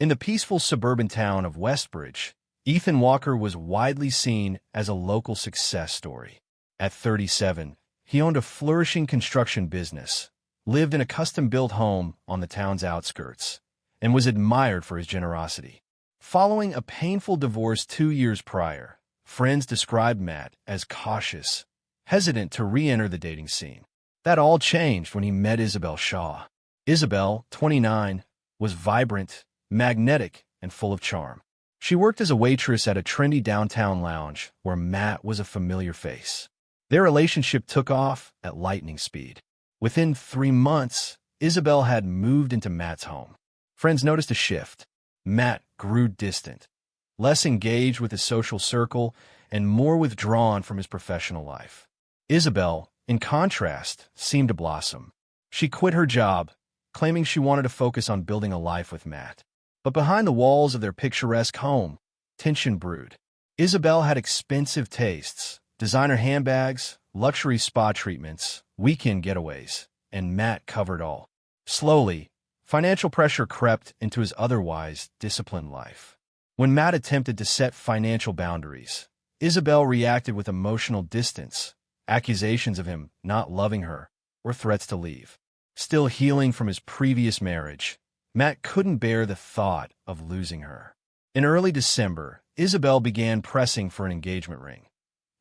In the peaceful suburban town of Westbridge, Ethan Walker was widely seen as a local success story. At 37, he owned a flourishing construction business, lived in a custom-built home on the town's outskirts, and was admired for his generosity. Following a painful divorce 2 years prior, friends described Matt as cautious, hesitant to re-enter the dating scene. That all changed when he met Isabelle Shaw. Isabelle, 29, was vibrant, magnetic, and full of charm. She worked as a waitress at a trendy downtown lounge where Matt was a familiar face. Their relationship took off at lightning speed. Within 3 months, Isabelle had moved into Matt's home. Friends noticed a shift. Matt grew distant, less engaged with his social circle and more withdrawn from his professional life. Isabelle, in contrast, seemed to blossom. She quit her job, claiming she wanted to focus on building a life with Matt. But behind the walls of their picturesque home, tension brewed. Isabelle had expensive tastes, designer handbags, luxury spa treatments, weekend getaways, and Matt covered all. Slowly, financial pressure crept into his otherwise disciplined life. When Matt attempted to set financial boundaries, Isabelle reacted with emotional distance, accusations of him not loving her, or threats to leave. Still healing from his previous marriage, Matt couldn't bear the thought of losing her. In early December, Isabelle began pressing for an engagement ring,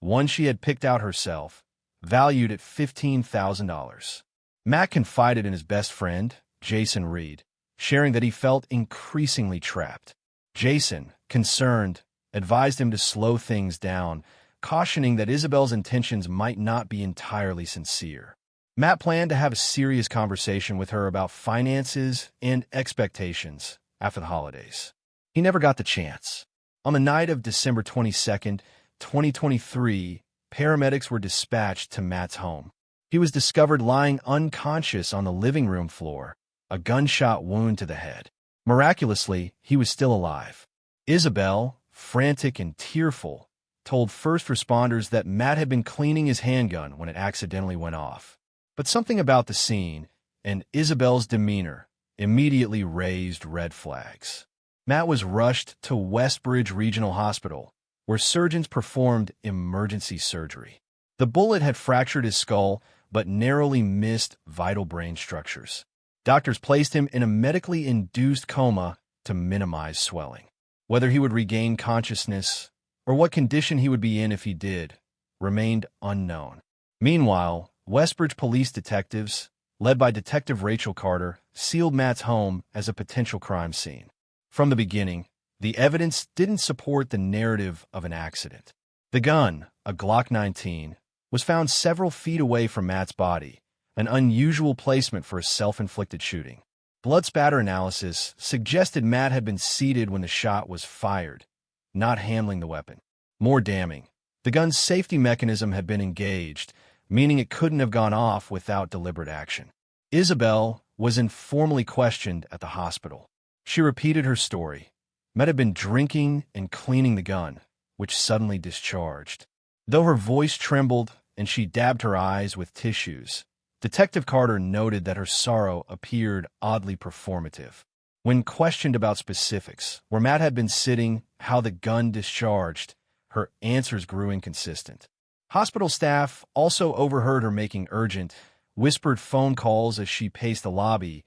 one she had picked out herself, valued at $15,000. Matt confided in his best friend, Jason Reed, sharing that he felt increasingly trapped. Jason, concerned, advised him to slow things down, cautioning that Isabelle's intentions might not be entirely sincere. Matt planned to have a serious conversation with her about finances and expectations after the holidays. He never got the chance. On the night of December 22nd, 2023, paramedics were dispatched to Matt's home. He was discovered lying unconscious on the living room floor, a gunshot wound to the head. Miraculously, he was still alive. Isabelle, frantic and tearful, told first responders that Matt had been cleaning his handgun when it accidentally went off. But something about the scene and Isabelle's demeanor immediately raised red flags. Matt was rushed to Westbridge Regional Hospital, where surgeons performed emergency surgery. The bullet had fractured his skull but narrowly missed vital brain structures. Doctors placed him in a medically induced coma to minimize swelling. Whether he would regain consciousness or what condition he would be in if he did remained unknown. Meanwhile, Westbridge police detectives, led by Detective Rachel Carter, sealed Matt's home as a potential crime scene. From the beginning, the evidence didn't support the narrative of an accident. The gun, a Glock 19, was found several feet away from Matt's body, an unusual placement for a self-inflicted shooting. Blood spatter analysis suggested Matt had been seated when the shot was fired, not handling the weapon. More damning, the gun's safety mechanism had been engaged, meaning it couldn't have gone off without deliberate action. Isabelle was informally questioned at the hospital. She repeated her story. Matt had been drinking and cleaning the gun, which suddenly discharged. Though her voice trembled and she dabbed her eyes with tissues, Detective Carter noted that her sorrow appeared oddly performative. When questioned about specifics, where Matt had been sitting, how the gun discharged, her answers grew inconsistent. Hospital staff also overheard her making urgent, whispered phone calls as she paced the lobby,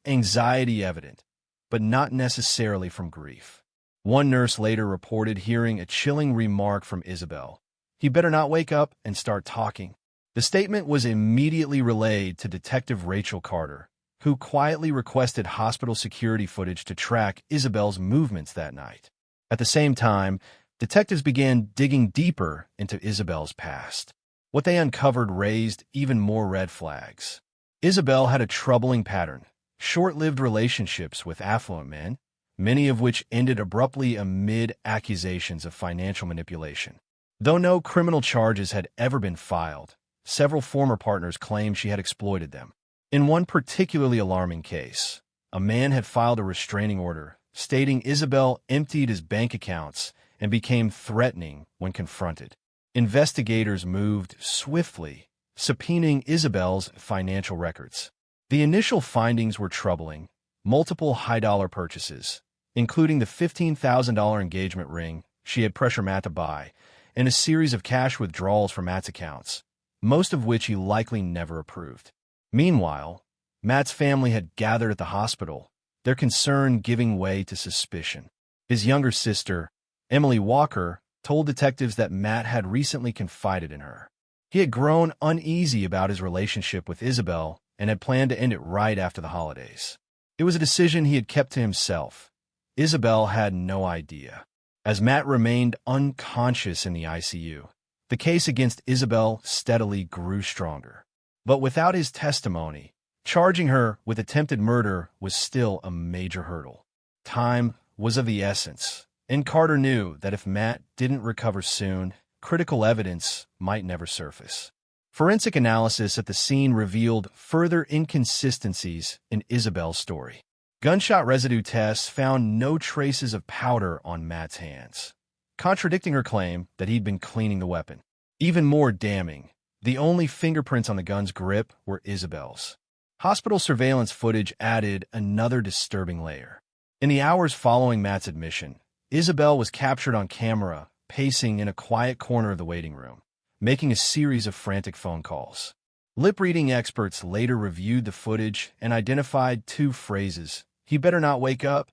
anxiety evident, but not necessarily from grief. One nurse later reported hearing a chilling remark from Isabelle. "He better not wake up and start talking." The statement was immediately relayed to Detective Rachel Carter, who quietly requested hospital security footage to track Isabelle's movements that night. At the same time, detectives began digging deeper into Isabelle's past. What they uncovered raised even more red flags. Isabelle had a troubling pattern, short-lived relationships with affluent men, many of which ended abruptly amid accusations of financial manipulation. Though no criminal charges had ever been filed, several former partners claimed she had exploited them. In one particularly alarming case, a man had filed a restraining order, stating Isabelle emptied his bank accounts and became threatening when confronted. Investigators moved swiftly, subpoenaing Isabelle's financial records. The initial findings were troubling: multiple high-dollar purchases, including the $15,000 engagement ring she had pressured Matt to buy, and a series of cash withdrawals from Matt's accounts, most of which he likely never approved. Meanwhile, Matt's family had gathered at the hospital, their concern giving way to suspicion. His younger sister, Emily Walker, told detectives that Matt had recently confided in her. He had grown uneasy about his relationship with Isabelle and had planned to end it right after the holidays. It was a decision he had kept to himself. Isabelle had no idea. As Matt remained unconscious in the ICU, the case against Isabelle steadily grew stronger. But without his testimony, charging her with attempted murder was still a major hurdle. Time was of the essence, and Carter knew that if Matt didn't recover soon, critical evidence might never surface. Forensic analysis at the scene revealed further inconsistencies in Isabelle's story. Gunshot residue tests found no traces of powder on Matt's hands, contradicting her claim that he'd been cleaning the weapon. Even more damning, the only fingerprints on the gun's grip were Isabelle's. Hospital surveillance footage added another disturbing layer. In the hours following Matt's admission, Isabelle was captured on camera, pacing in a quiet corner of the waiting room, making a series of frantic phone calls. Lip-reading experts later reviewed the footage and identified two phrases: "He better not wake up,"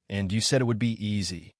and "You said it would be easy."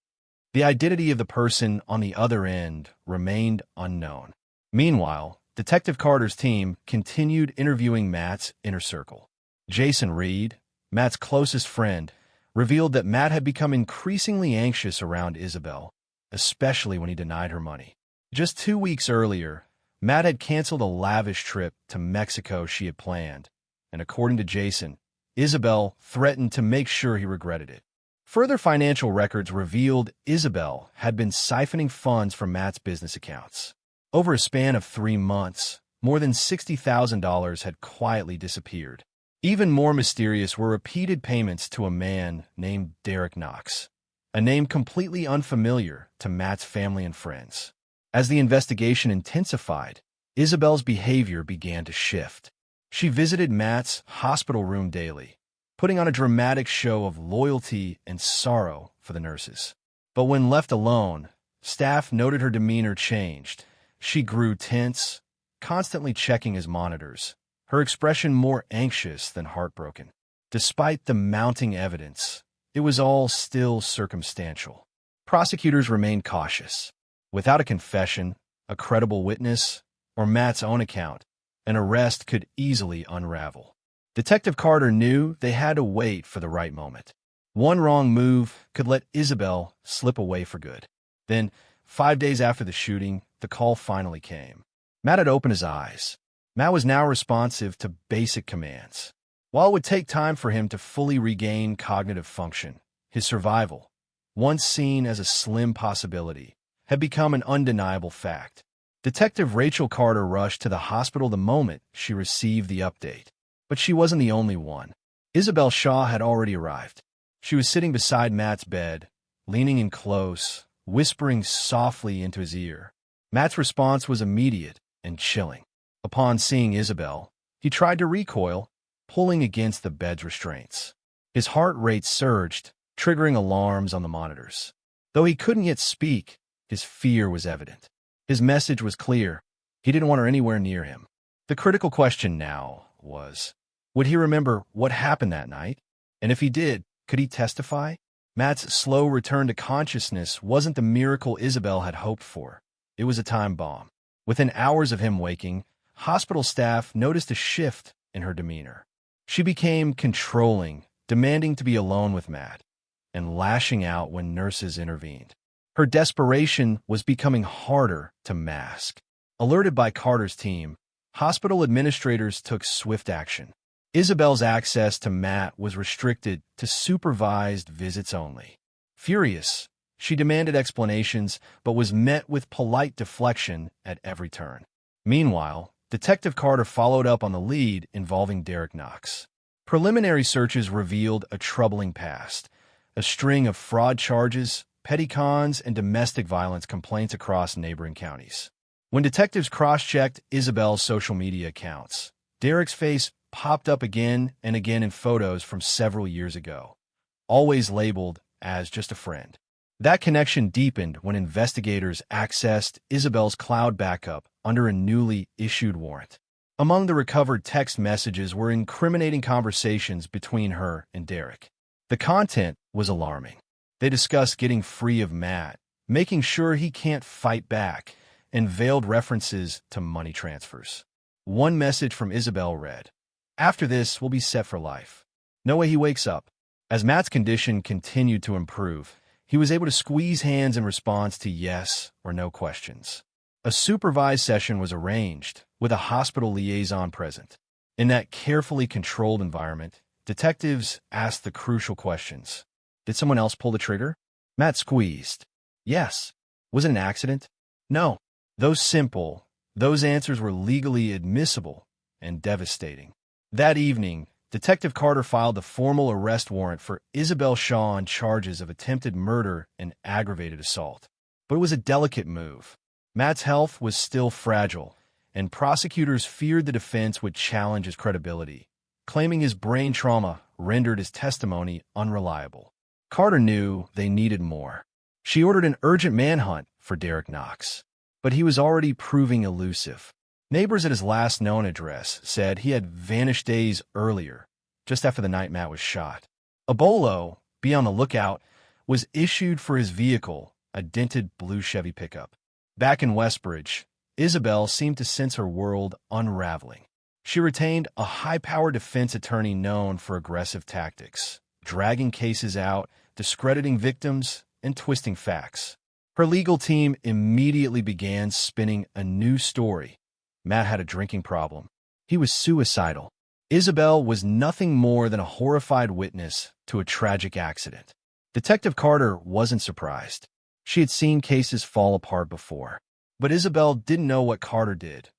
The identity of the person on the other end remained unknown. Meanwhile, Detective Carter's team continued interviewing Matt's inner circle. Jason Reed, Matt's closest friend, revealed that Matt had become increasingly anxious around Isabelle, especially when he denied her money. Just 2 weeks earlier, Matt had canceled a lavish trip to Mexico she had planned, and according to Jason, Isabelle threatened to make sure he regretted it. Further financial records revealed Isabelle had been siphoning funds from Matt's business accounts. Over a span of 3 months, more than $60,000 had quietly disappeared. Even more mysterious were repeated payments to a man named Derek Knox, a name completely unfamiliar to Matt's family and friends. As the investigation intensified, Isabelle's behavior began to shift. She visited Matt's hospital room daily, putting on a dramatic show of loyalty and sorrow for the nurses. But when left alone, staff noted her demeanor changed. She grew tense, constantly checking his monitors, her expression more anxious than heartbroken. Despite the mounting evidence, it was all still circumstantial. Prosecutors remained cautious. Without a confession, a credible witness, or Matt's own account, an arrest could easily unravel. Detective Carter knew they had to wait for the right moment. One wrong move could let Isabelle slip away for good. Then, 5 days after the shooting, the call finally came. Matt had opened his eyes. Matt was now responsive to basic commands. While it would take time for him to fully regain cognitive function, his survival, once seen as a slim possibility, had become an undeniable fact. Detective Rachel Carter rushed to the hospital the moment she received the update. But she wasn't the only one. Isabelle Shaw had already arrived. She was sitting beside Matt's bed, leaning in close, whispering softly into his ear. Matt's response was immediate and chilling. Upon seeing Isabelle, he tried to recoil, pulling against the bed's restraints. His heart rate surged, triggering alarms on the monitors. Though he couldn't yet speak, his fear was evident. His message was clear. He didn't want her anywhere near him. The critical question now was, would he remember what happened that night? And if he did, could he testify? Matt's slow return to consciousness wasn't the miracle Isabelle had hoped for. It was a time bomb. Within hours of him waking, hospital staff noticed a shift in her demeanor. She became controlling, demanding to be alone with Matt, and lashing out when nurses intervened. Her desperation was becoming harder to mask. Alerted by Carter's team, hospital administrators took swift action. Isabelle's access to Matt was restricted to supervised visits only. Furious, she demanded explanations, but was met with polite deflection at every turn. Meanwhile, Detective Carter followed up on the lead involving Derek Knox. Preliminary searches revealed a troubling past, a string of fraud charges, petty cons, and domestic violence complaints across neighboring counties. When detectives cross-checked Isabelle's social media accounts, Derek's face popped up again and again in photos from several years ago, always labeled as just a friend. That connection deepened when investigators accessed Isabelle's cloud backup under a newly issued warrant. Among the recovered text messages were incriminating conversations between her and Derek. The content was alarming. They discussed getting free of Matt, making sure he can't fight back, and veiled references to money transfers. One message from Isabelle read, "After this, we'll be set for life. No way he wakes up." As Matt's condition continued to improve, he was able to squeeze hands in response to yes or no questions. A supervised session was arranged, with a hospital liaison present. In that carefully controlled environment, detectives asked the crucial questions. Did someone else pull the trigger? Matt squeezed. Yes. Was it an accident? No. Those answers were legally admissible and devastating. That evening, Detective Carter filed the formal arrest warrant for Isabelle Shaw on charges of attempted murder and aggravated assault. But it was a delicate move. Matt's health was still fragile, and prosecutors feared the defense would challenge his credibility, claiming his brain trauma rendered his testimony unreliable. Carter knew they needed more. She ordered an urgent manhunt for Derek Knox, but he was already proving elusive. Neighbors at his last known address said he had vanished days earlier, just after the night Matt was shot. A bolo, be on the lookout, was issued for his vehicle, a dented blue Chevy pickup. Back in Westbridge, Isabelle seemed to sense her world unraveling. She retained a high-powered defense attorney known for aggressive tactics, dragging cases out, discrediting victims, and twisting facts. Her legal team immediately began spinning a new story. Matt had a drinking problem. He was suicidal. Isabelle was nothing more than a horrified witness to a tragic accident. Detective Carter wasn't surprised. She had seen cases fall apart before. But Isabelle didn't know what Carter did.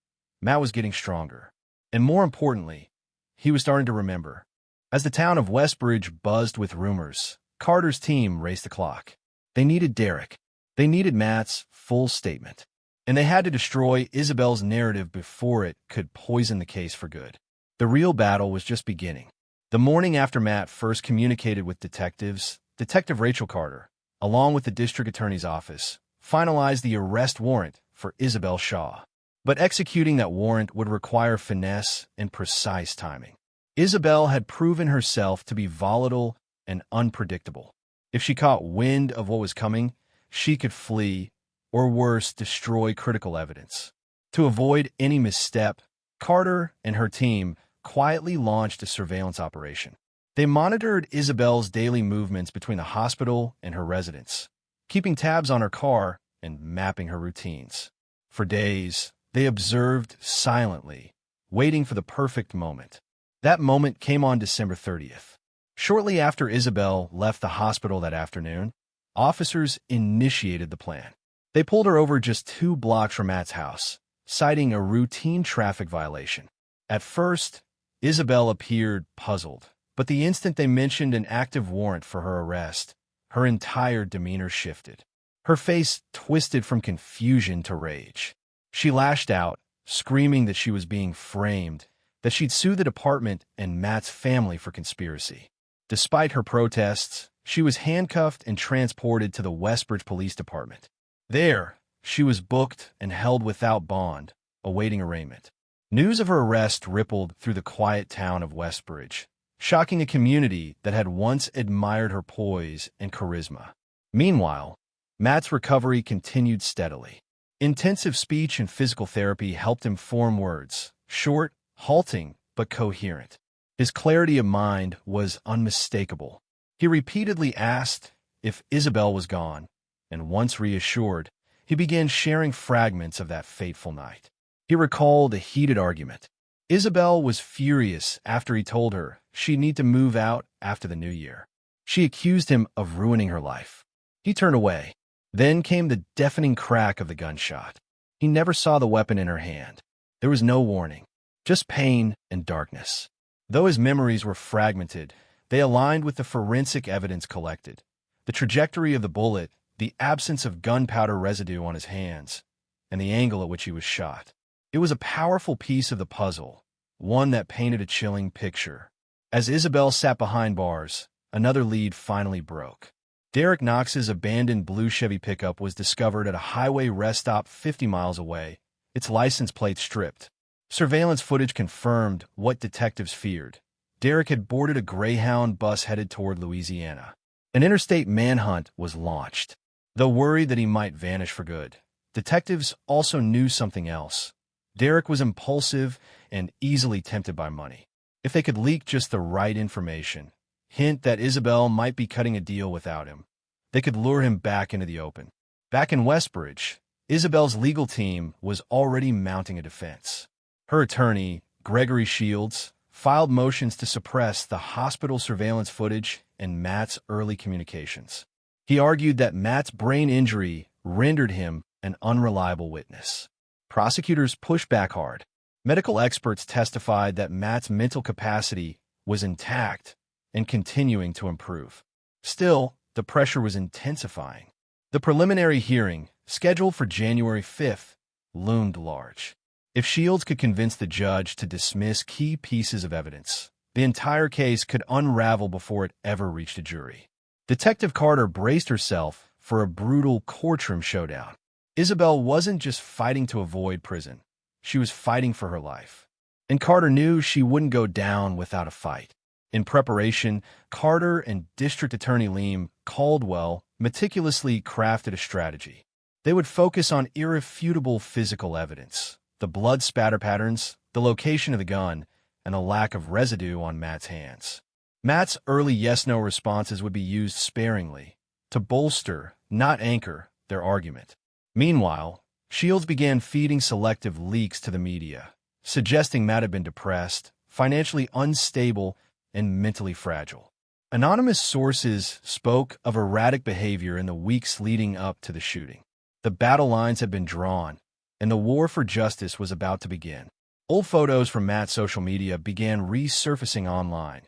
Matt was getting stronger. And more importantly, he was starting to remember. As the town of Westbridge buzzed with rumors, Carter's team raced the clock. They needed Derek. They needed Matt's full statement. And they had to destroy Isabelle's narrative before it could poison the case for good. The real battle was just beginning. The morning after Matt first communicated with detectives, Detective Rachel Carter, along with the district attorney's office, finalized the arrest warrant for Isabelle Shaw. But executing that warrant would require finesse and precise timing. Isabelle had proven herself to be volatile and unpredictable. If she caught wind of what was coming, she could flee, or worse, destroy critical evidence. To avoid any misstep, Carter and her team quietly launched a surveillance operation. They monitored Isabelle's daily movements between the hospital and her residence, keeping tabs on her car and mapping her routines. For days, they observed silently, waiting for the perfect moment. That moment came on December 30th. Shortly after Isabelle left the hospital that afternoon, officers initiated the plan. They pulled her over just 2 blocks from Matt's house, citing a routine traffic violation. At first, Isabelle appeared puzzled, but the instant they mentioned an active warrant for her arrest, her entire demeanor shifted. Her face twisted from confusion to rage. She lashed out, screaming that she was being framed, that she'd sue the department and Matt's family for conspiracy. Despite her protests, she was handcuffed and transported to the Westbridge Police Department. There, she was booked and held without bond, awaiting arraignment. News of her arrest rippled through the quiet town of Westbridge, shocking a community that had once admired her poise and charisma. Meanwhile, Matt's recovery continued steadily. Intensive speech and physical therapy helped him form words, short, halting, but coherent. His clarity of mind was unmistakable. He repeatedly asked if Isabelle was gone, and once reassured, he began sharing fragments of that fateful night. He recalled a heated argument. Isabelle was furious after he told her she'd need to move out after the new year. She accused him of ruining her life. He turned away. Then came the deafening crack of the gunshot. He never saw the weapon in her hand. There was no warning, just pain and darkness. Though his memories were fragmented, they aligned with the forensic evidence collected. The trajectory of the bullet, the absence of gunpowder residue on his hands, and the angle at which he was shot. It was a powerful piece of the puzzle, one that painted a chilling picture. As Isabelle sat behind bars, another lead finally broke. Derek Knox's abandoned blue Chevy pickup was discovered at a highway rest stop 50 miles away, its license plate stripped. Surveillance footage confirmed what detectives feared. Derek had boarded a Greyhound bus headed toward Louisiana. An interstate manhunt was launched. Though worried that he might vanish for good, detectives also knew something else. Derek was impulsive and easily tempted by money. If they could leak just the right information, hint that Isabelle might be cutting a deal without him, they could lure him back into the open. Back in Westbridge, Isabelle's legal team was already mounting a defense. Her attorney, Gregory Shields, filed motions to suppress the hospital surveillance footage and Matt's early communications. He argued that Matt's brain injury rendered him an unreliable witness. Prosecutors pushed back hard. Medical experts testified that Matt's mental capacity was intact and continuing to improve. Still, the pressure was intensifying. The preliminary hearing, scheduled for January 5th, loomed large. If Shields could convince the judge to dismiss key pieces of evidence, the entire case could unravel before it ever reached a jury. Detective Carter braced herself for a brutal courtroom showdown. Isabelle wasn't just fighting to avoid prison. She was fighting for her life. And Carter knew she wouldn't go down without a fight. In preparation, Carter and District Attorney Liam Caldwell meticulously crafted a strategy. They would focus on irrefutable physical evidence, the blood spatter patterns, the location of the gun, and the lack of residue on Matt's hands. Matt's early yes-no responses would be used sparingly, to bolster, not anchor, their argument. Meanwhile, Shields began feeding selective leaks to the media, suggesting Matt had been depressed, financially unstable, and mentally fragile. Anonymous sources spoke of erratic behavior in the weeks leading up to the shooting. The battle lines had been drawn, and the war for justice was about to begin. Old photos from Matt's social media began resurfacing online.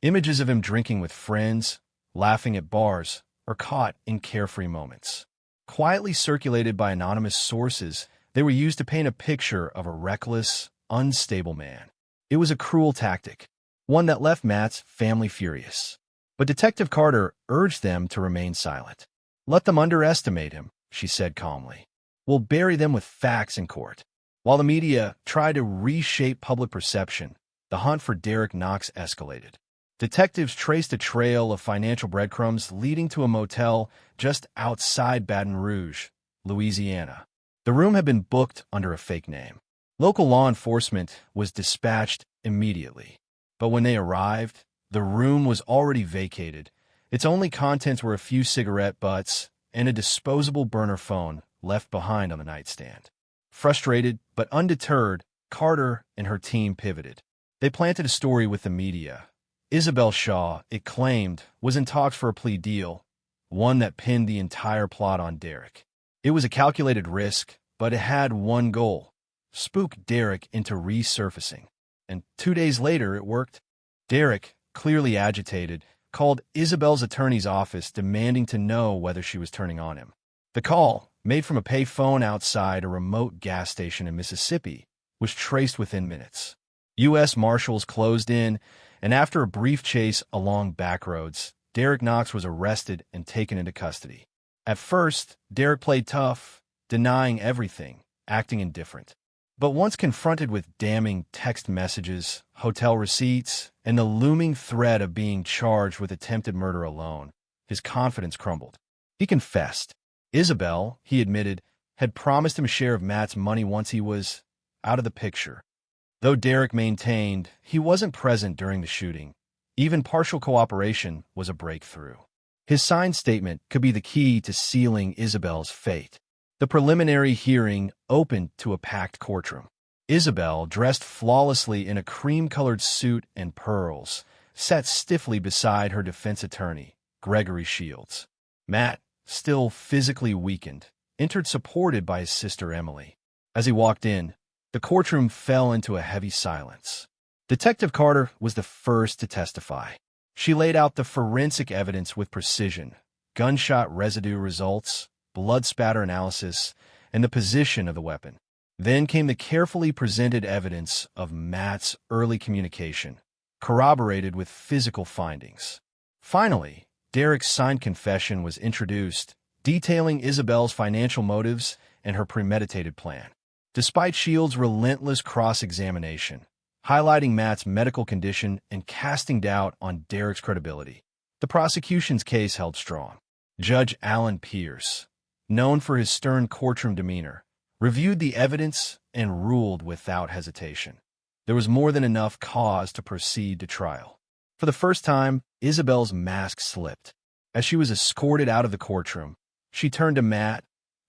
Images of him drinking with friends, laughing at bars, or caught in carefree moments. Quietly circulated by anonymous sources, they were used to paint a picture of a reckless, unstable man. It was a cruel tactic, one that left Matt's family furious. But Detective Carter urged them to remain silent. "Let them underestimate him," she said calmly. "We'll bury them with facts in court." While the media tried to reshape public perception, the hunt for Derek Knox escalated. Detectives traced a trail of financial breadcrumbs leading to a motel just outside Baton Rouge, Louisiana. The room had been booked under a fake name. Local law enforcement was dispatched immediately. But when they arrived, the room was already vacated. Its only contents were a few cigarette butts and a disposable burner phone left behind on the nightstand. Frustrated but undeterred, Carter and her team pivoted. They planted a story with the media. Isabelle Shaw, it claimed, was in talks for a plea deal, one that pinned the entire plot on Derek. It was a calculated risk, but it had one goal: spook Derek into resurfacing. And 2 days later, it worked. Derek, clearly agitated, called Isabelle's attorney's office demanding to know whether she was turning on him. The call, made from a pay phone outside a remote gas station in Mississippi, was traced within minutes. U.S. Marshals closed in, and after a brief chase along back roads, Derek Knox was arrested and taken into custody. At first, Derek played tough, denying everything, acting indifferent. But once confronted with damning text messages, hotel receipts, and the looming threat of being charged with attempted murder alone, his confidence crumbled. He confessed. Isabelle, he admitted, had promised him a share of Matt's money once he was out of the picture. Though Derek maintained he wasn't present during the shooting, even partial cooperation was a breakthrough. His signed statement could be the key to sealing Isabelle's fate. The preliminary hearing opened to a packed courtroom. Isabelle, dressed flawlessly in a cream-colored suit and pearls, sat stiffly beside her defense attorney, Gregory Shields. Matt, still physically weakened, entered supported by his sister Emily. As he walked in, the courtroom fell into a heavy silence. Detective Carter was the first to testify. She laid out the forensic evidence with precision: gunshot residue results, blood spatter analysis, and the position of the weapon. Then came the carefully presented evidence of Matt's early communication, corroborated with physical findings. Finally, Derek's signed confession was introduced, detailing Isabelle's financial motives and her premeditated plan. Despite Shields' relentless cross-examination, highlighting Matt's medical condition and casting doubt on Derek's credibility, the prosecution's case held strong. Judge Alan Pierce, known for his stern courtroom demeanor, reviewed the evidence and ruled without hesitation. There was more than enough cause to proceed to trial. For the first time, Isabelle's mask slipped. As she was escorted out of the courtroom, she turned to Matt,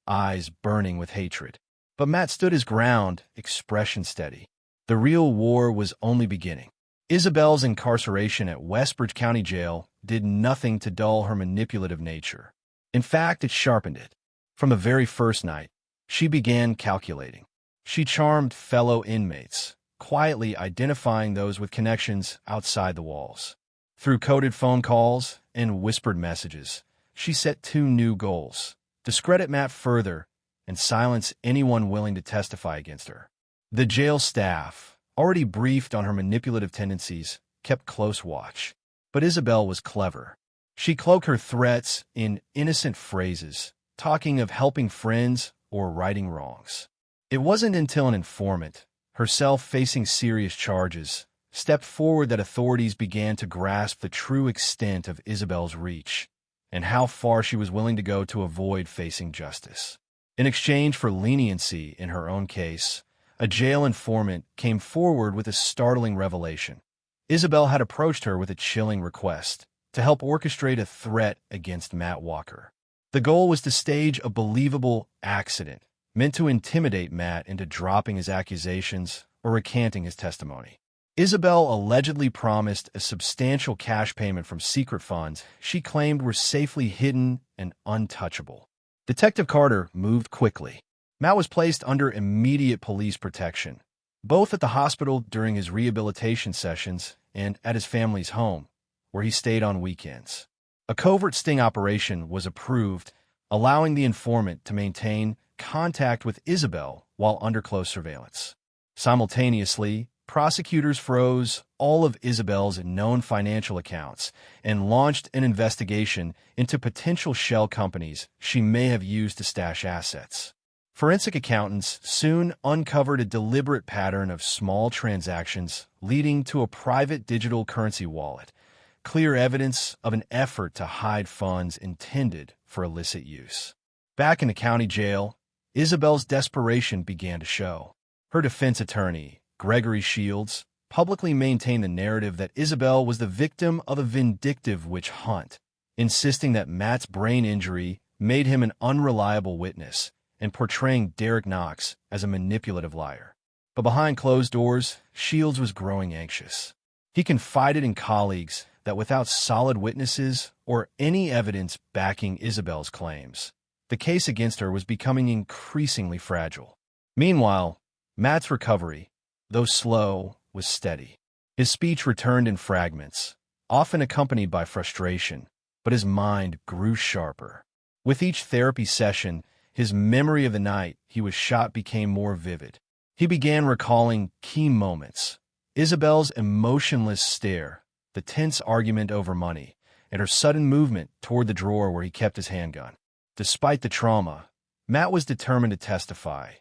eyes burning with hatred. But Matt stood his ground, expression steady. The real war was only beginning. Isabelle's incarceration at Westbridge County Jail did nothing to dull her manipulative nature. In fact, it sharpened it. From the very first night, she began calculating. She charmed fellow inmates, quietly identifying those with connections outside the walls. Through coded phone calls and whispered messages, she set two new goals: discredit Matt further and silence anyone willing to testify against her. The jail staff, already briefed on her manipulative tendencies, kept close watch. But Isabelle was clever. She cloaked her threats in innocent phrases, talking of helping friends or righting wrongs. It wasn't until an informant, herself facing serious charges, stepped forward that authorities began to grasp the true extent of Isabelle's reach and how far she was willing to go to avoid facing justice. In exchange for leniency in her own case, a jail informant came forward with a startling revelation. Isabelle had approached her with a chilling request to help orchestrate a threat against Matt Walker. The goal was to stage a believable accident meant to intimidate Matt into dropping his accusations or recanting his testimony. Isabelle allegedly promised a substantial cash payment from secret funds she claimed were safely hidden and untouchable. Detective Carter moved quickly. Matt was placed under immediate police protection, both at the hospital during his rehabilitation sessions and at his family's home, where he stayed on weekends. A covert sting operation was approved, allowing the informant to maintain contact with Isabelle while under close surveillance. Simultaneously, prosecutors froze all of Isabelle's known financial accounts and launched an investigation into potential shell companies she may have used to stash assets. Forensic accountants soon uncovered a deliberate pattern of small transactions leading to a private digital currency wallet, clear evidence of an effort to hide funds intended for illicit use. Back in the county jail, Isabelle's desperation began to show. Her defense attorney, Gregory Shields, publicly maintained the narrative that Isabelle was the victim of a vindictive witch hunt, insisting that Matt's brain injury made him an unreliable witness and portraying Derek Knox as a manipulative liar. But behind closed doors, Shields was growing anxious. He confided in colleagues that without solid witnesses or any evidence backing Isabelle's claims, the case against her was becoming increasingly fragile. Meanwhile, Matt's recovery, though slow, was steady. His speech returned in fragments, often accompanied by frustration, but his mind grew sharper. With each therapy session, his memory of the night he was shot became more vivid. He began recalling key moments: Isabelle's emotionless stare, the tense argument over money, and her sudden movement toward the drawer where he kept his handgun. Despite the trauma, Matt was determined to testify,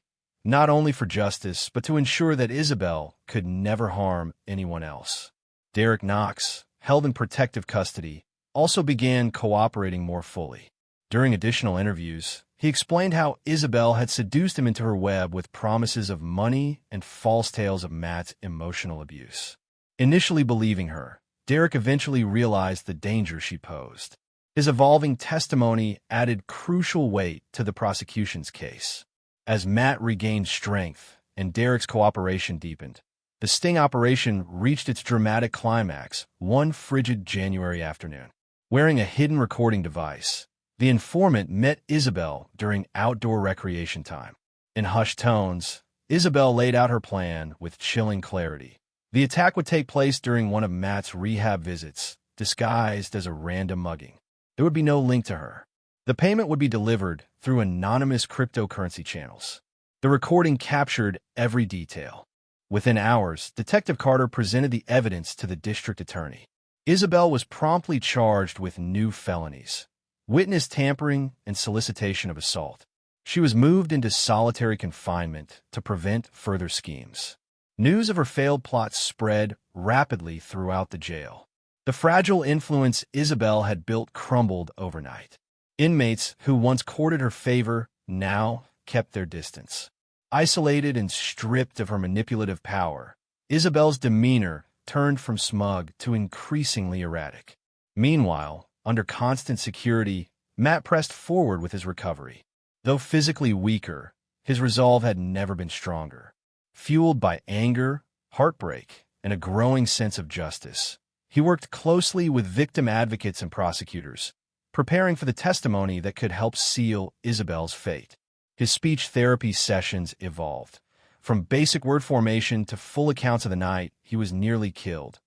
not only for justice, but to ensure that Isabelle could never harm anyone else. Derek Knox, held in protective custody, also began cooperating more fully. During additional interviews, he explained how Isabelle had seduced him into her web with promises of money and false tales of Matt's emotional abuse. Initially believing her, Derek eventually realized the danger she posed. His evolving testimony added crucial weight to the prosecution's case. As Matt regained strength and Derek's cooperation deepened, the sting operation reached its dramatic climax one frigid January afternoon. Wearing a hidden recording device, the informant met Isabelle during outdoor recreation time. In hushed tones, Isabelle laid out her plan with chilling clarity. The attack would take place during one of Matt's rehab visits, disguised as a random mugging. There would be no link to her. The payment would be delivered through anonymous cryptocurrency channels. The recording captured every detail. Within hours, Detective Carter presented the evidence to the district attorney. Isabelle was promptly charged with new felonies: witness tampering and solicitation of assault. She was moved into solitary confinement to prevent further schemes. News of her failed plot spread rapidly throughout the jail. The fragile influence Isabelle had built crumbled overnight. Inmates who once courted her favor now kept their distance. Isolated and stripped of her manipulative power, Isabelle's demeanor turned from smug to increasingly erratic. Meanwhile, under constant security, Matt pressed forward with his recovery. Though physically weaker, his resolve had never been stronger. Fueled by anger, heartbreak, and a growing sense of justice, he worked closely with victim advocates and prosecutors, preparing for the testimony that could help seal Isabelle's fate. His speech therapy sessions evolved. From basic word formation to full accounts of the night he was nearly killed,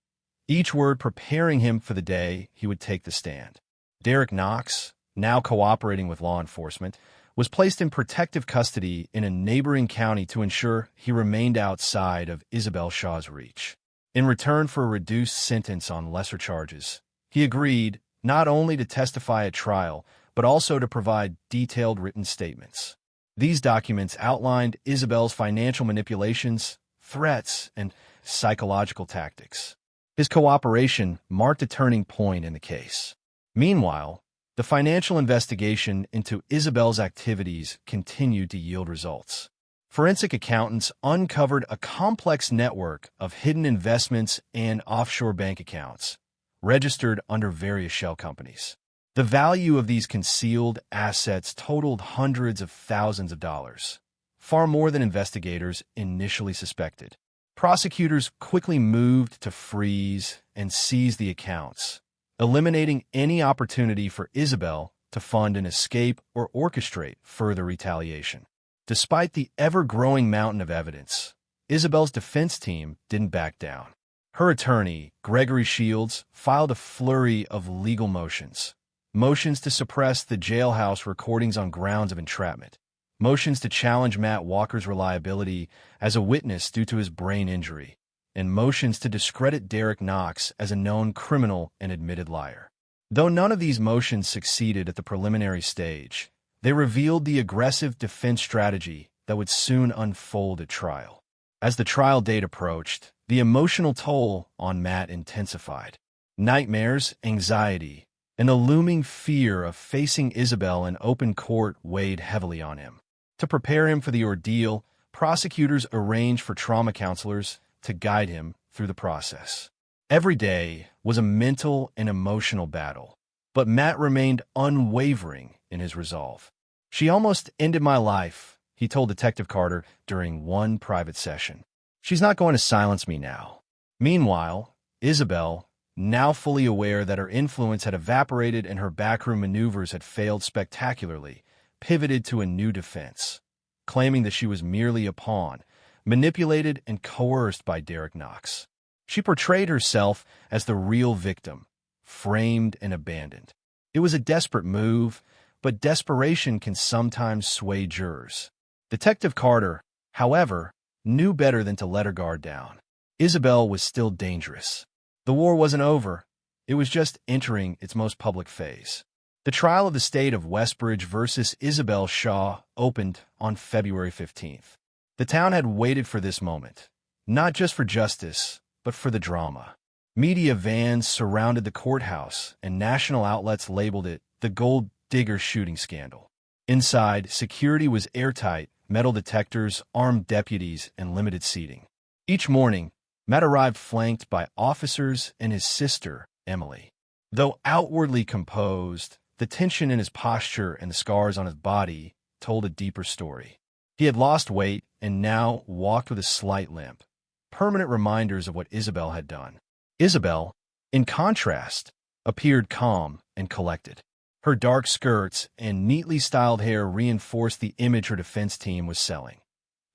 each word preparing him for the day he would take the stand. Derek Knox, now cooperating with law enforcement, was placed in protective custody in a neighboring county to ensure he remained outside of Isabelle Shaw's reach. In return for a reduced sentence on lesser charges, he agreed not only to testify at trial, but also to provide detailed written statements. These documents outlined Isabelle's financial manipulations, threats, and psychological tactics. His cooperation marked a turning point in the case. Meanwhile, the financial investigation into Isabelle's activities continued to yield results. Forensic accountants uncovered a complex network of hidden investments and offshore bank accounts, registered under various shell companies. The value of these concealed assets totaled hundreds of thousands of dollars, far more than investigators initially suspected. Prosecutors quickly moved to freeze and seize the accounts, eliminating any opportunity for Isabelle to fund an escape or orchestrate further retaliation. Despite the ever-growing mountain of evidence, Isabelle's defense team didn't back down. Her attorney, Gregory Shields, filed a flurry of legal motions to suppress the jailhouse recordings on grounds of entrapment, motions to challenge Matt Walker's reliability as a witness due to his brain injury, and motions to discredit Derek Knox as a known criminal and admitted liar. Though none of these motions succeeded at the preliminary stage, they revealed the aggressive defense strategy that would soon unfold at trial. As the trial date approached, the emotional toll on Matt intensified. Nightmares, anxiety, and a looming fear of facing Isabelle in open court weighed heavily on him. To prepare him for the ordeal, prosecutors arranged for trauma counselors to guide him through the process. Every day was a mental and emotional battle, but Matt remained unwavering in his resolve. "She almost ended my life," he told Detective Carter during one private session. "She's not going to silence me now." Meanwhile, Isabelle, now fully aware that her influence had evaporated and her backroom maneuvers had failed spectacularly, pivoted to a new defense, claiming that she was merely a pawn, manipulated and coerced by Derek Knox. She portrayed herself as the real victim, framed and abandoned. It was a desperate move, but desperation can sometimes sway jurors. Detective Carter, however, knew better than to let her guard down. Isabelle was still dangerous. The war wasn't over. It was just entering its most public phase. The trial of the state of Westbridge versus Isabelle Shaw opened on February 15th. The town had waited for this moment, not just for justice, but for the drama. Media vans surrounded the courthouse, and national outlets labeled it the Gold Digger shooting scandal. Inside, security was airtight, metal detectors, armed deputies, and limited seating. Each morning, Matt arrived flanked by officers and his sister, Emily. Though outwardly composed, the tension in his posture and the scars on his body told a deeper story. He had lost weight and now walked with a slight limp, permanent reminders of what Isabelle had done. Isabelle, in contrast, appeared calm and collected. Her dark skirts and neatly styled hair reinforced the image her defense team was selling,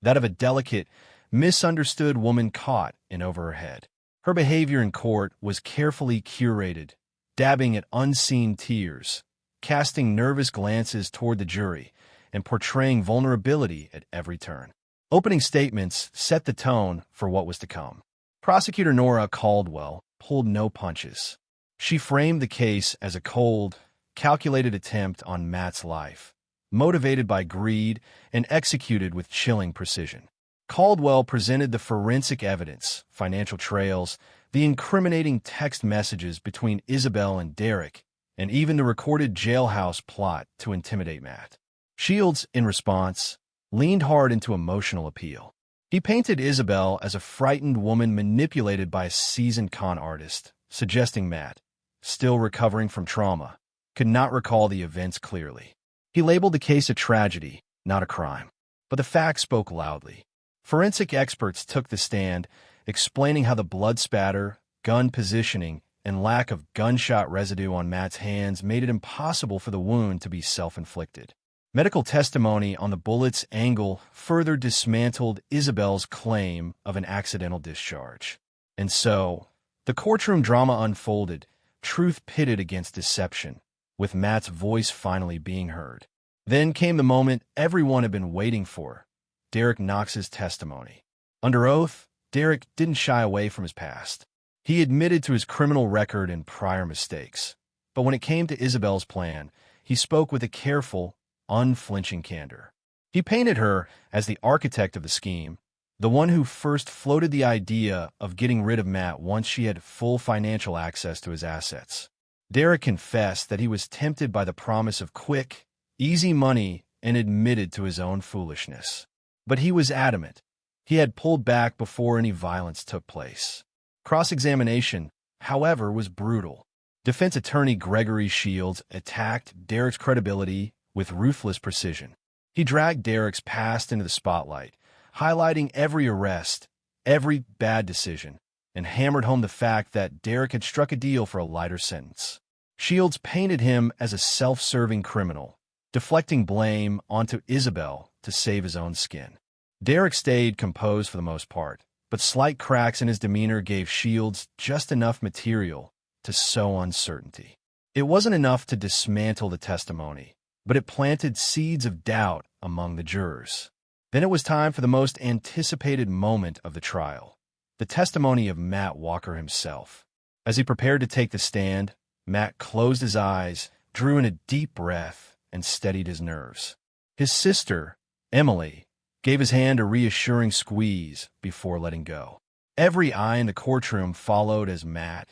that of a delicate, misunderstood woman caught in over her head. Her behavior in court was carefully curated, dabbing at unseen tears, casting nervous glances toward the jury, and portraying vulnerability at every turn. Opening statements set the tone for what was to come. Prosecutor Nora Caldwell pulled no punches. She framed the case as a cold, calculated attempt on Matt's life, motivated by greed and executed with chilling precision. Caldwell presented the forensic evidence, financial trails, the incriminating text messages between Isabelle and Derek, and even the recorded jailhouse plot to intimidate Matt. Shields, in response, leaned hard into emotional appeal. He painted Isabelle as a frightened woman manipulated by a seasoned con artist, suggesting Matt, still recovering from trauma, could not recall the events clearly. He labeled the case a tragedy, not a crime. But the facts spoke loudly. Forensic experts took the stand, explaining how the blood spatter, gun positioning, and lack of gunshot residue on Matt's hands made it impossible for the wound to be self-inflicted. Medical testimony on the bullet's angle further dismantled Isabelle's claim of an accidental discharge. And so, the courtroom drama unfolded, truth pitted against deception, with Matt's voice finally being heard. Then came the moment everyone had been waiting for, Derek Knox's testimony. Under oath, Derek didn't shy away from his past. He admitted to his criminal record and prior mistakes. But when it came to Isabelle's plan, he spoke with a careful, unflinching candor. He painted her as the architect of the scheme, the one who first floated the idea of getting rid of Matt once she had full financial access to his assets. Derek confessed that he was tempted by the promise of quick, easy money and admitted to his own foolishness. But he was adamant. He had pulled back before any violence took place. Cross-examination, however, was brutal. Defense attorney Gregory Shields attacked Derek's credibility with ruthless precision. He dragged Derek's past into the spotlight, highlighting every arrest, every bad decision, and hammered home the fact that Derek had struck a deal for a lighter sentence. Shields painted him as a self-serving criminal, deflecting blame onto Isabelle to save his own skin. Derek stayed composed for the most part, but slight cracks in his demeanor gave Shields just enough material to sow uncertainty. It wasn't enough to dismantle the testimony, but it planted seeds of doubt among the jurors. Then it was time for the most anticipated moment of the trial, the testimony of Matt Walker himself. As he prepared to take the stand, Matt closed his eyes, drew in a deep breath, and steadied his nerves. His sister, Emily, gave his hand a reassuring squeeze before letting go. Every eye in the courtroom followed as Matt,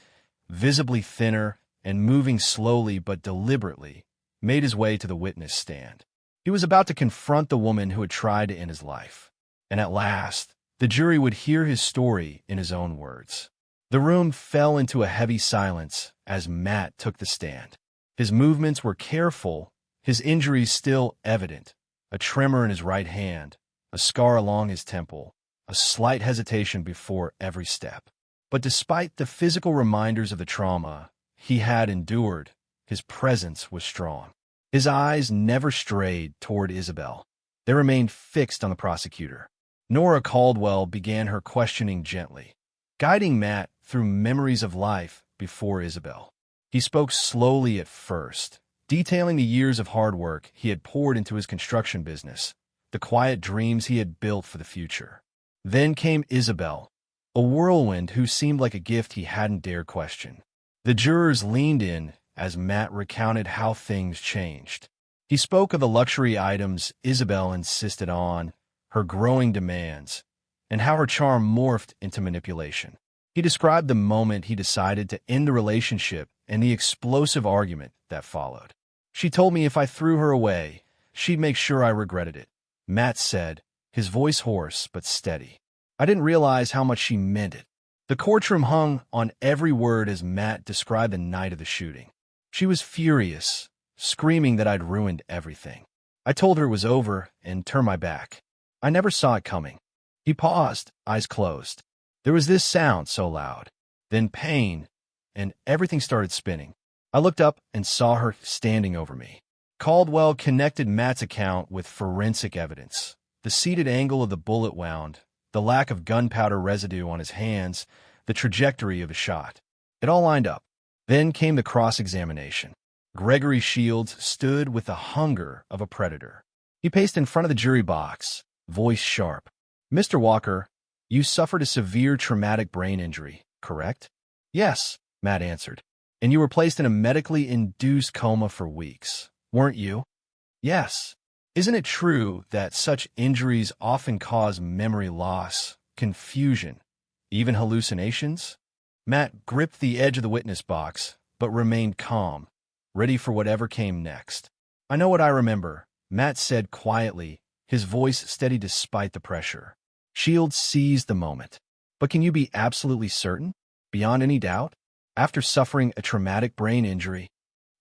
visibly thinner and moving slowly but deliberately, made his way to the witness stand. He was about to confront the woman who had tried to end his life. And at last, the jury would hear his story in his own words. The room fell into a heavy silence as Matt took the stand. His movements were careful, his injuries still evident, a tremor in his right hand, a scar along his temple, a slight hesitation before every step. But despite the physical reminders of the trauma he had endured, his presence was strong. His eyes never strayed toward Isabelle. They remained fixed on the prosecutor. Nora Caldwell began her questioning gently, guiding Matt through memories of life before Isabelle. He spoke slowly at first, detailing the years of hard work he had poured into his construction business, the quiet dreams he had built for the future. Then came Isabelle, a whirlwind who seemed like a gift he hadn't dared question. The jurors leaned in as Matt recounted how things changed. He spoke of the luxury items Isabelle insisted on, her growing demands, and how her charm morphed into manipulation. He described the moment he decided to end the relationship and the explosive argument that followed. "She told me if I threw her away, she'd make sure I regretted it," Matt said, his voice hoarse but steady. "I didn't realize how much she meant it." The courtroom hung on every word as Matt described the night of the shooting. "She was furious, screaming that I'd ruined everything. I told her it was over and turned my back. I never saw it coming." He paused, eyes closed. There was this sound so loud, then pain, and everything started spinning. I looked up and saw her standing over me. Caldwell connected Matt's account with forensic evidence. The seated angle of the bullet wound, the lack of gunpowder residue on his hands, the trajectory of the shot. It all lined up. Then came the cross-examination. Gregory Shields stood with the hunger of a predator. He paced in front of the jury box, voice sharp. "Mr. Walker, you suffered a severe traumatic brain injury, correct?" "Yes," Matt answered. And you were placed in a medically induced coma for weeks, weren't you? Yes. Isn't it true that such injuries often cause memory loss, confusion, even hallucinations? Matt gripped the edge of the witness box, but remained calm, ready for whatever came next. I know what I remember, Matt said quietly, his voice steady despite the pressure. Shields seized the moment. But can you be absolutely certain? Beyond any doubt? After suffering a traumatic brain injury,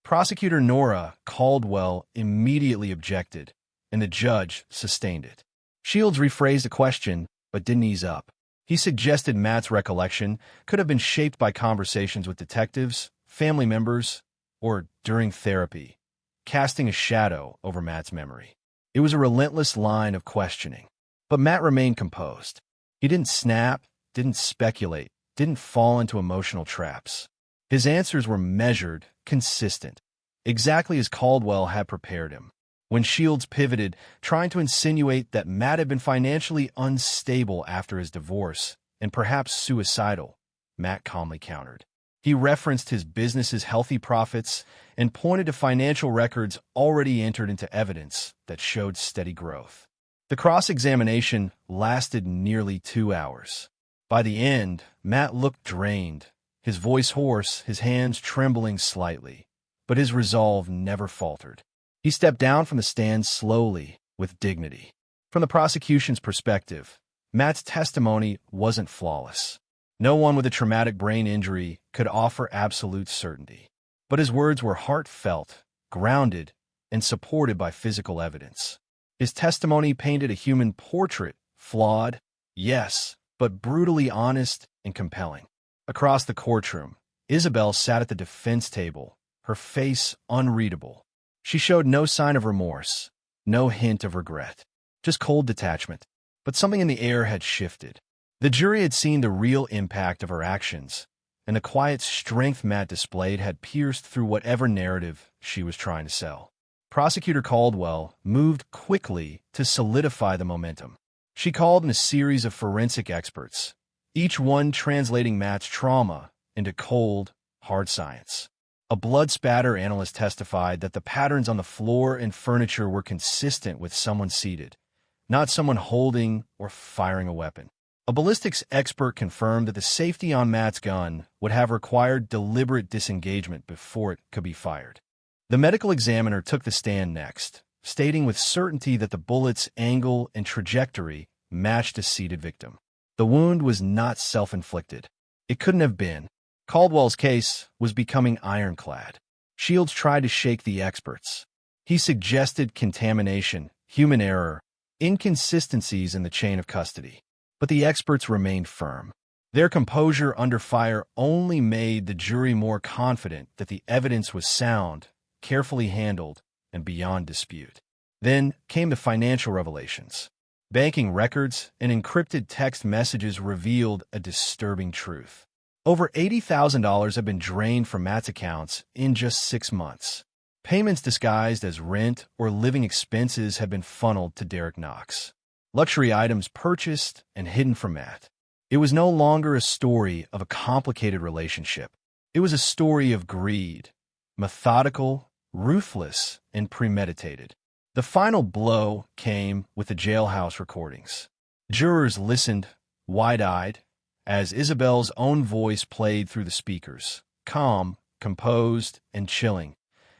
Prosecutor Nora Caldwell immediately objected, and the judge sustained it. Shields rephrased the question, but didn't ease up. He suggested Matt's recollection could have been shaped by conversations with detectives, family members, or during therapy, casting a shadow over Matt's memory. It was a relentless line of questioning. But Matt remained composed. He didn't snap, didn't speculate, didn't fall into emotional traps. His answers were measured, consistent, exactly as Caldwell had prepared him. When Shields pivoted, trying to insinuate that Matt had been financially unstable after his divorce, and perhaps suicidal, Matt calmly countered. He referenced his business's healthy profits and pointed to financial records already entered into evidence that showed steady growth. The cross-examination lasted nearly 2 hours. By the end, Matt looked drained, his voice hoarse, his hands trembling slightly. But his resolve never faltered. He stepped down from the stand slowly, with dignity. From the prosecution's perspective, Matt's testimony wasn't flawless. No one with a traumatic brain injury could offer absolute certainty. But his words were heartfelt, grounded, and supported by physical evidence. His testimony painted a human portrait, flawed, yes, but brutally honest and compelling. Across the courtroom, Isabelle sat at the defense table, her face unreadable. She showed no sign of remorse, no hint of regret, just cold detachment. But something in the air had shifted. The jury had seen the real impact of her actions, and the quiet strength Matt displayed had pierced through whatever narrative she was trying to sell. Prosecutor Caldwell moved quickly to solidify the momentum. She called in a series of forensic experts, each one translating Matt's trauma into cold, hard science. A blood spatter analyst testified that the patterns on the floor and furniture were consistent with someone seated, not someone holding or firing a weapon. A ballistics expert confirmed that the safety on Matt's gun would have required deliberate disengagement before it could be fired. The medical examiner took the stand next, stating with certainty that the bullet's angle and trajectory matched a seated victim. The wound was not self-inflicted. It couldn't have been. Caldwell's case was becoming ironclad. Shields tried to shake the experts. He suggested contamination, human error, inconsistencies in the chain of custody. But the experts remained firm. Their composure under fire only made the jury more confident that the evidence was sound, carefully handled, and beyond dispute. Then came the financial revelations. Banking records and encrypted text messages revealed a disturbing truth. Over $80,000 have been drained from Matt's accounts in just 6 months. Payments disguised as rent or living expenses have been funneled to Derek Knox. Luxury items purchased and hidden from Matt. It was no longer a story of a complicated relationship. It was a story of greed, methodical, ruthless, and premeditated. The final blow came with the jailhouse recordings. Jurors listened, wide-eyed, as Isabelle's own voice played through the speakers, calm, composed, and chilling,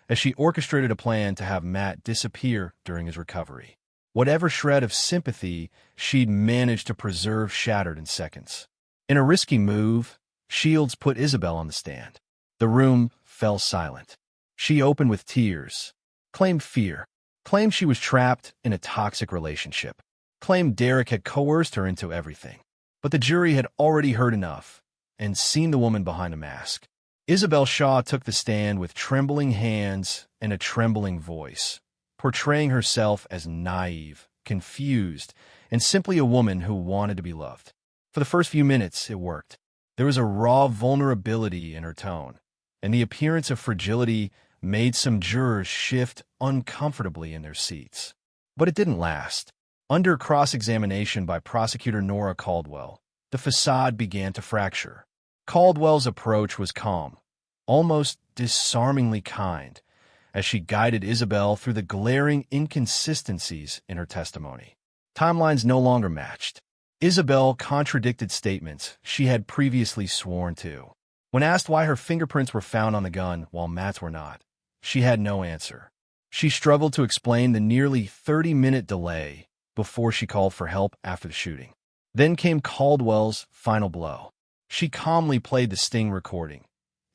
as she orchestrated a plan to have Matt disappear during his recovery. Whatever shred of sympathy she'd managed to preserve shattered in seconds. In a risky move, Shields put Isabelle on the stand. The room fell silent. She opened with tears, claimed fear, claimed she was trapped in a toxic relationship, claimed Derek had coerced her into everything. But the jury had already heard enough and seen the woman behind a mask. Isabelle Shaw took the stand with trembling hands and a trembling voice, portraying herself as naive, confused, and simply a woman who wanted to be loved. For the first few minutes, it worked. There was a raw vulnerability in her tone, and the appearance of fragility made some jurors shift uncomfortably in their seats. But it didn't last. Under cross-examination by prosecutor Nora Caldwell, the facade began to fracture. Caldwell's approach was calm, almost disarmingly kind, as she guided Isabelle through the glaring inconsistencies in her testimony. Timelines no longer matched. Isabelle contradicted statements she had previously sworn to. When asked why her fingerprints were found on the gun while Matt's were not, she had no answer. She struggled to explain the nearly 30-minute delay before she called for help after the shooting. Then came Caldwell's final blow. She calmly played the sting recording,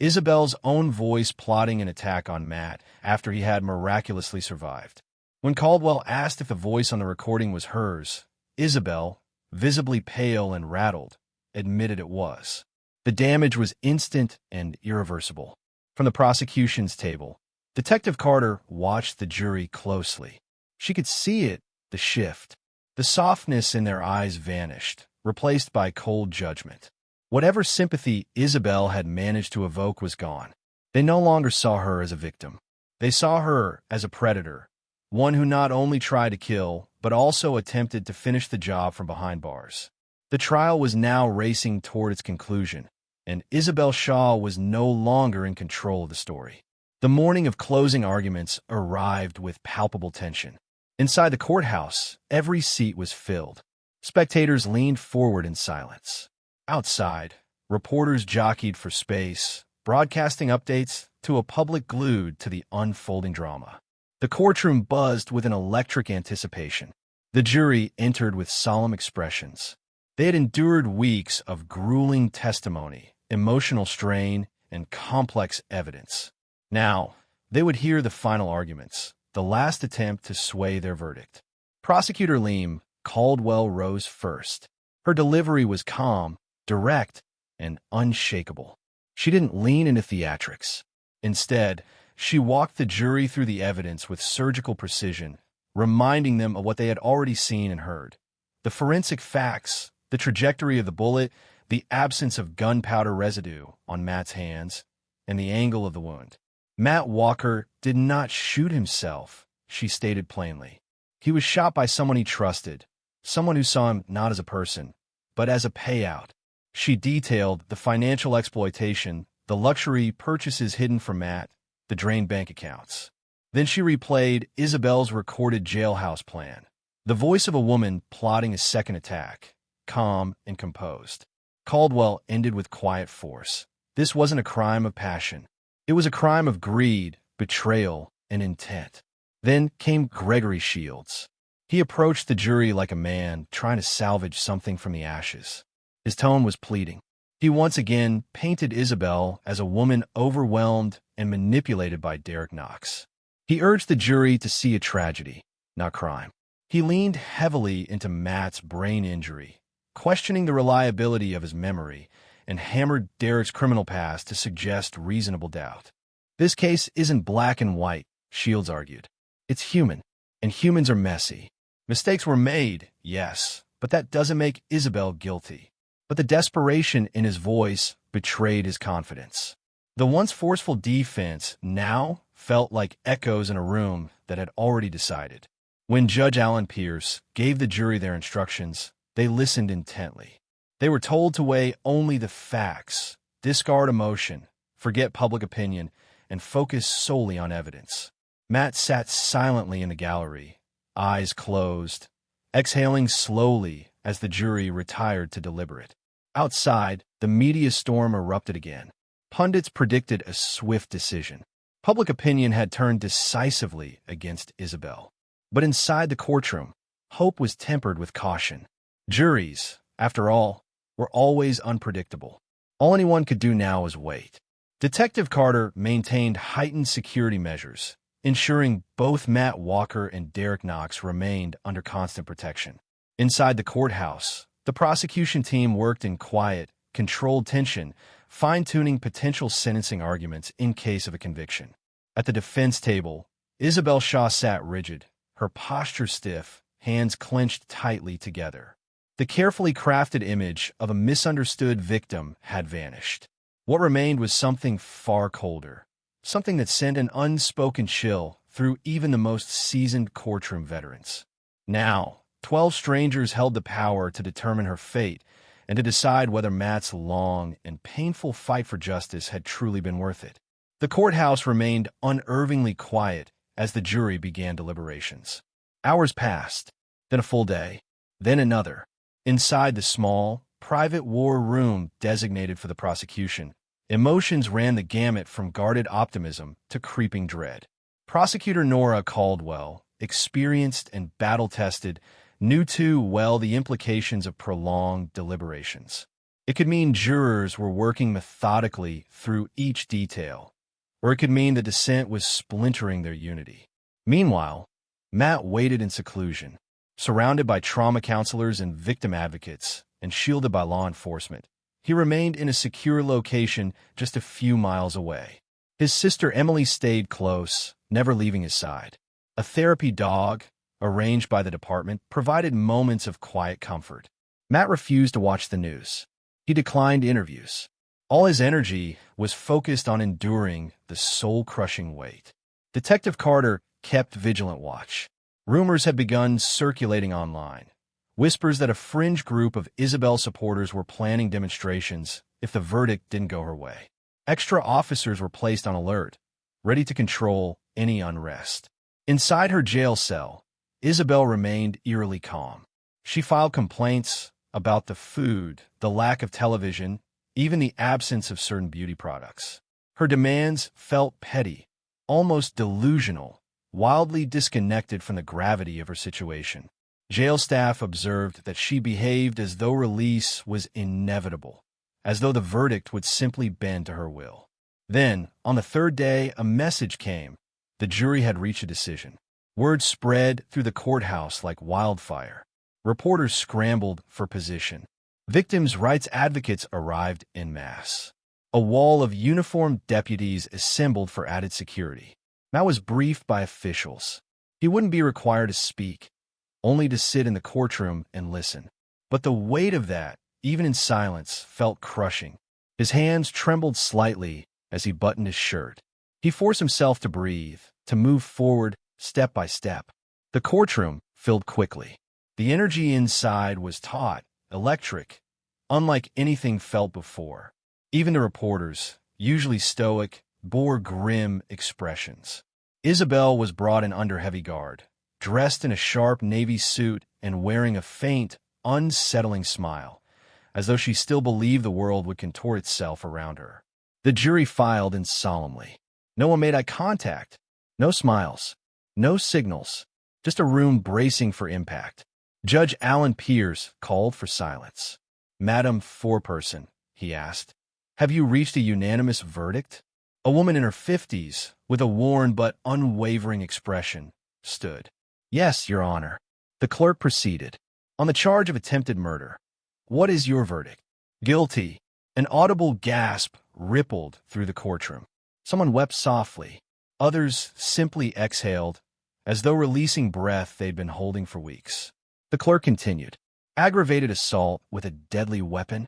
Isabelle's own voice plotting an attack on Matt after he had miraculously survived. When Caldwell asked if the voice on the recording was hers, Isabelle, visibly pale and rattled, admitted it was. The damage was instant and irreversible. From the prosecution's table, Detective Carter watched the jury closely. She could see it, the shift. The softness in their eyes vanished, replaced by cold judgment. Whatever sympathy Isabelle had managed to evoke was gone. They no longer saw her as a victim. They saw her as a predator, one who not only tried to kill, but also attempted to finish the job from behind bars. The trial was now racing toward its conclusion, and Isabelle Shaw was no longer in control of the story. The morning of closing arguments arrived with palpable tension. Inside the courthouse, every seat was filled. Spectators leaned forward in silence. Outside, reporters jockeyed for space, broadcasting updates to a public glued to the unfolding drama. The courtroom buzzed with an electric anticipation. The jury entered with solemn expressions. They had endured weeks of grueling testimony, emotional strain, and complex evidence. Now, they would hear the final arguments, the last attempt to sway their verdict. Prosecutor Leem Caldwell rose first. Her delivery was calm, direct, and unshakable. She didn't lean into theatrics. Instead, she walked the jury through the evidence with surgical precision, reminding them of what they had already seen and heard. The forensic facts, the trajectory of the bullet, the absence of gunpowder residue on Matt's hands, and the angle of the wound. Matt Walker did not shoot himself, she stated plainly. He was shot by someone he trusted, someone who saw him not as a person, but as a payout. She detailed the financial exploitation, the luxury purchases hidden from Matt, the drained bank accounts. Then she replayed Isabelle's recorded jailhouse plan, the voice of a woman plotting a second attack, calm and composed. Caldwell ended with quiet force. This wasn't a crime of passion. It was a crime of greed, betrayal, and intent. Then came Gregory Shields. He approached the jury like a man trying to salvage something from the ashes. His tone was pleading. He once again painted Isabelle as a woman overwhelmed and manipulated by Derek Knox. He urged the jury to see a tragedy, not crime. He leaned heavily into Matt's brain injury, questioning the reliability of his memory, and hammered Derek's criminal past to suggest reasonable doubt. This case isn't black and white, Shields argued. It's human, and humans are messy. Mistakes were made, yes, but that doesn't make Isabelle guilty. But the desperation in his voice betrayed his confidence. The once forceful defense now felt like echoes in a room that had already decided. When Judge Alan Pierce gave the jury their instructions, they listened intently. They were told to weigh only the facts, discard emotion, forget public opinion, and focus solely on evidence. Matt sat silently in the gallery, eyes closed, exhaling slowly as the jury retired to deliberate. Outside, the media storm erupted again. Pundits predicted a swift decision. Public opinion had turned decisively against Isabelle. But inside the courtroom, hope was tempered with caution. Juries, after all, were always unpredictable. All anyone could do now was wait. Detective Carter maintained heightened security measures, ensuring both Matt Walker and Derek Knox remained under constant protection. Inside the courthouse, the prosecution team worked in quiet, controlled tension, fine-tuning potential sentencing arguments in case of a conviction. At the defense table, Isabelle Shaw sat rigid, her posture stiff, hands clenched tightly together. The carefully crafted image of a misunderstood victim had vanished. What remained was something far colder, something that sent an unspoken chill through even the most seasoned courtroom veterans. Now, 12 strangers held the power to determine her fate, and to decide whether Matt's long and painful fight for justice had truly been worth it. The courthouse remained unnervingly quiet as the jury began deliberations. Hours passed, then a full day, then another. Inside the small, private war room designated for the prosecution, emotions ran the gamut from guarded optimism to creeping dread. Prosecutor Nora Caldwell, experienced and battle-tested, knew too well the implications of prolonged deliberations. It could mean jurors were working methodically through each detail, or it could mean the dissent was splintering their unity. Meanwhile, Matt waited in seclusion, surrounded by trauma counselors and victim advocates, and shielded by law enforcement. He remained in a secure location just a few miles away. His sister Emily stayed close, never leaving his side. A therapy dog, arranged by the department, provided moments of quiet comfort. Matt refused to watch the news. He declined interviews. All his energy was focused on enduring the soul-crushing weight. Detective Carter kept vigilant watch. Rumors had begun circulating online. Whispers that a fringe group of Isabelle supporters were planning demonstrations if the verdict didn't go her way. Extra officers were placed on alert, ready to control any unrest. Inside her jail cell, Isabelle remained eerily calm. She filed complaints about the food, the lack of television, even the absence of certain beauty products. Her demands felt petty, almost delusional, wildly disconnected from the gravity of her situation. Jail staff observed that she behaved as though release was inevitable, as though the verdict would simply bend to her will. Then, on the third day, a message came. The jury had reached a decision. Word spread through the courthouse like wildfire. Reporters scrambled for position. Victims' rights advocates arrived en masse. A wall of uniformed deputies assembled for added security. Matt was briefed by officials. He wouldn't be required to speak, only to sit in the courtroom and listen. But the weight of that, even in silence, felt crushing. His hands trembled slightly as he buttoned his shirt. He forced himself to breathe, to move forward step by step. The courtroom filled quickly. The energy inside was taut, electric, unlike anything felt before. Even the reporters, usually stoic, bore grim expressions. Isabelle was brought in under heavy guard, dressed in a sharp navy suit and wearing a faint, unsettling smile, as though she still believed the world would contort itself around her. The jury filed in solemnly. No one made eye contact. No smiles. No signals. Just a room bracing for impact. Judge Alan Pierce called for silence. "Madam Foreperson," he asked, "have you reached a unanimous verdict?" A woman in her 50s, with a worn but unwavering expression, stood. "Yes, Your Honor." The clerk proceeded. "On the charge of attempted murder, what is your verdict?" "Guilty." An audible gasp rippled through the courtroom. Someone wept softly. Others simply exhaled, as though releasing breath they'd been holding for weeks. The clerk continued. "Aggravated assault with a deadly weapon?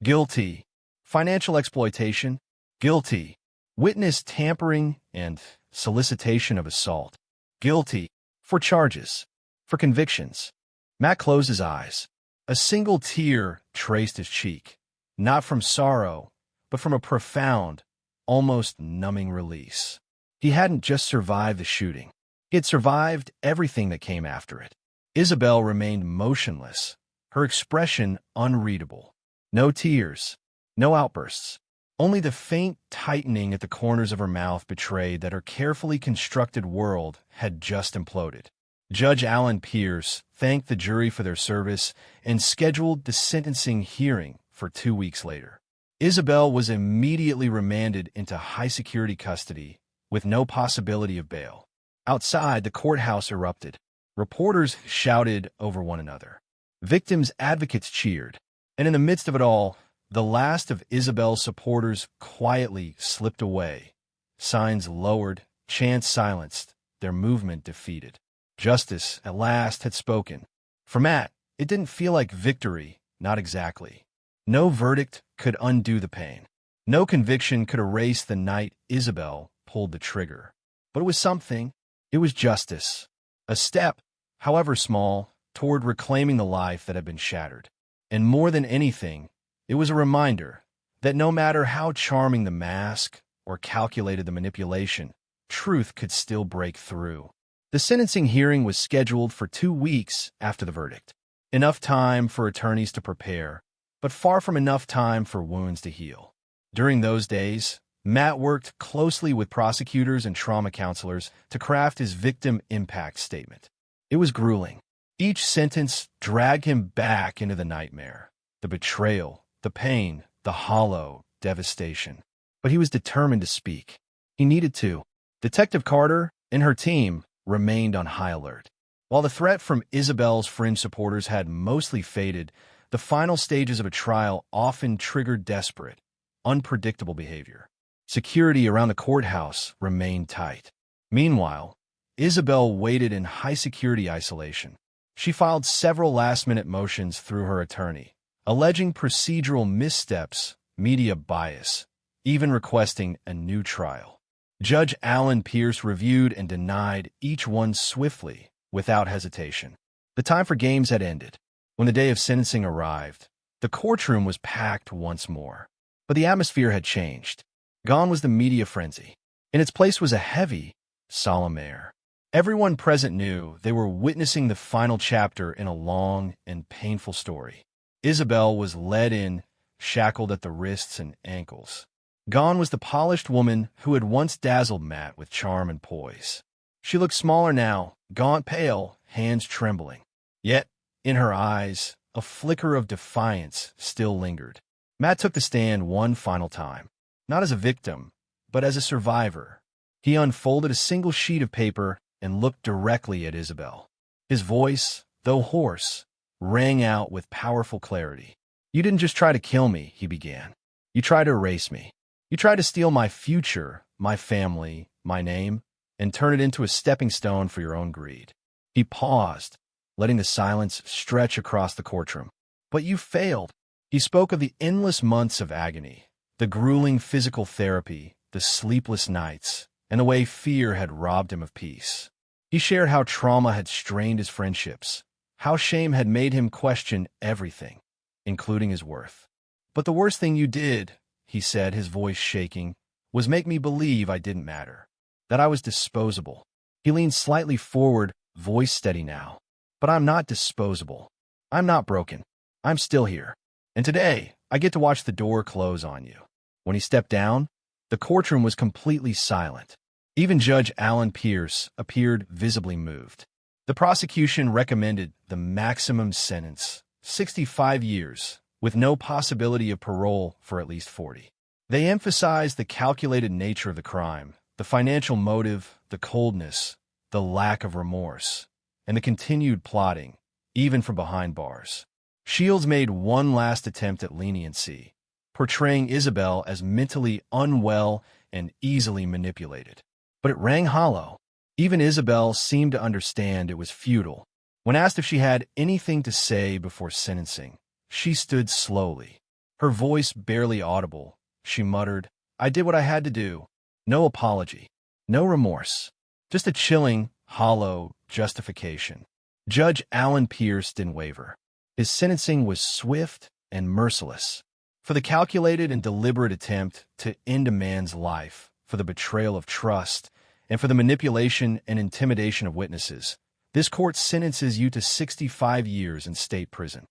Guilty. Financial exploitation? Guilty. Witness tampering and solicitation of assault? Guilty." For charges. For convictions. Matt closed his eyes. A single tear traced his cheek, not from sorrow, but from a profound, almost numbing release. He hadn't just survived the shooting. He had survived everything that came after it. Isabelle remained motionless, her expression unreadable. No tears, no outbursts. Only the faint tightening at the corners of her mouth betrayed that her carefully constructed world had just imploded. Judge Alan Pierce thanked the jury for their service and scheduled the sentencing hearing for 2 weeks later. Isabelle was immediately remanded into high-security custody with no possibility of bail. Outside, the courthouse erupted. Reporters shouted over one another. Victims' advocates cheered. And in the midst of it all, the last of Isabelle's supporters quietly slipped away. Signs lowered, chants silenced, their movement defeated. Justice, at last, had spoken. For Matt, it didn't feel like victory, not exactly. No verdict could undo the pain. No conviction could erase the night Isabelle pulled the trigger. But it was something. It was justice. A step, however small, toward reclaiming the life that had been shattered. And more than anything, it was a reminder that no matter how charming the mask or calculated the manipulation, truth could still break through. The sentencing hearing was scheduled for 2 weeks after the verdict. Enough time for attorneys to prepare, but far from enough time for wounds to heal. During those days, Matt worked closely with prosecutors and trauma counselors to craft his victim impact statement. It was grueling. Each sentence dragged him back into the nightmare, the betrayal, the pain, the hollow devastation. But he was determined to speak. He needed to. Detective Carter and her team remained on high alert. While the threat from Isabelle's fringe supporters had mostly faded, the final stages of a trial often triggered desperate, unpredictable behavior. Security around the courthouse remained tight. Meanwhile, Isabelle waited in high-security isolation. She filed several last-minute motions through her attorney, alleging procedural missteps, media bias, even requesting a new trial. Judge Alan Pierce reviewed and denied each one swiftly, without hesitation. The time for games had ended. When the day of sentencing arrived, the courtroom was packed once more. But the atmosphere had changed. Gone was the media frenzy. In its place was a heavy, solemn air. Everyone present knew they were witnessing the final chapter in a long and painful story. Isabelle was led in, shackled at the wrists and ankles. Gone was the polished woman who had once dazzled Matt with charm and poise. She looked smaller now, gaunt, pale, hands trembling. Yet, in her eyes, a flicker of defiance still lingered. Matt took the stand one final time, not as a victim, but as a survivor. He unfolded a single sheet of paper and looked directly at Isabelle. His voice, though hoarse, rang out with powerful clarity. "You didn't just try to kill me," he began. "You tried to erase me. You tried to steal my future, my family, my name, and turn it into a stepping stone for your own greed." He paused, letting the silence stretch across the courtroom. "But you failed." He spoke of the endless months of agony, the grueling physical therapy, the sleepless nights, and the way fear had robbed him of peace. He shared how trauma had strained his friendships, how shame had made him question everything, including his worth. "But the worst thing you did," he said, his voice shaking, "was make me believe I didn't matter, that I was disposable." He leaned slightly forward, voice steady now. "But I'm not disposable. I'm not broken. I'm still here. And today, I get to watch the door close on you." When he stepped down, the courtroom was completely silent. Even Judge Alan Pierce appeared visibly moved. The prosecution recommended the maximum sentence, 65 years, with no possibility of parole for at least 40. They emphasized the calculated nature of the crime, the financial motive, the coldness, the lack of remorse, and the continued plotting, even from behind bars. Shields made one last attempt at leniency, portraying Isabelle as mentally unwell and easily manipulated. But it rang hollow. Even Isabelle seemed to understand it was futile. When asked if she had anything to say before sentencing, she stood slowly. Her voice barely audible, she muttered, "I did what I had to do. No apology. No remorse. Just a chilling, hollow justification." Judge Alan Pierce didn't waver. His sentencing was swift and merciless. For the calculated and deliberate attempt to end a man's life, for the betrayal of trust, and for the manipulation and intimidation of witnesses, this court sentences you to 65 years in state prison.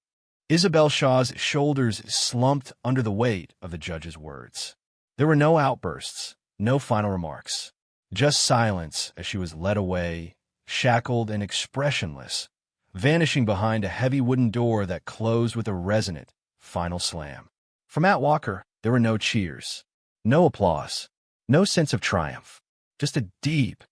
Isabelle Shaw's shoulders slumped under the weight of the judge's words. There were no outbursts, no final remarks, just silence as she was led away, shackled and expressionless, vanishing behind a heavy wooden door that closed with a resonant, final slam. For Matt Walker, there were no cheers, no applause, no sense of triumph, just a deep,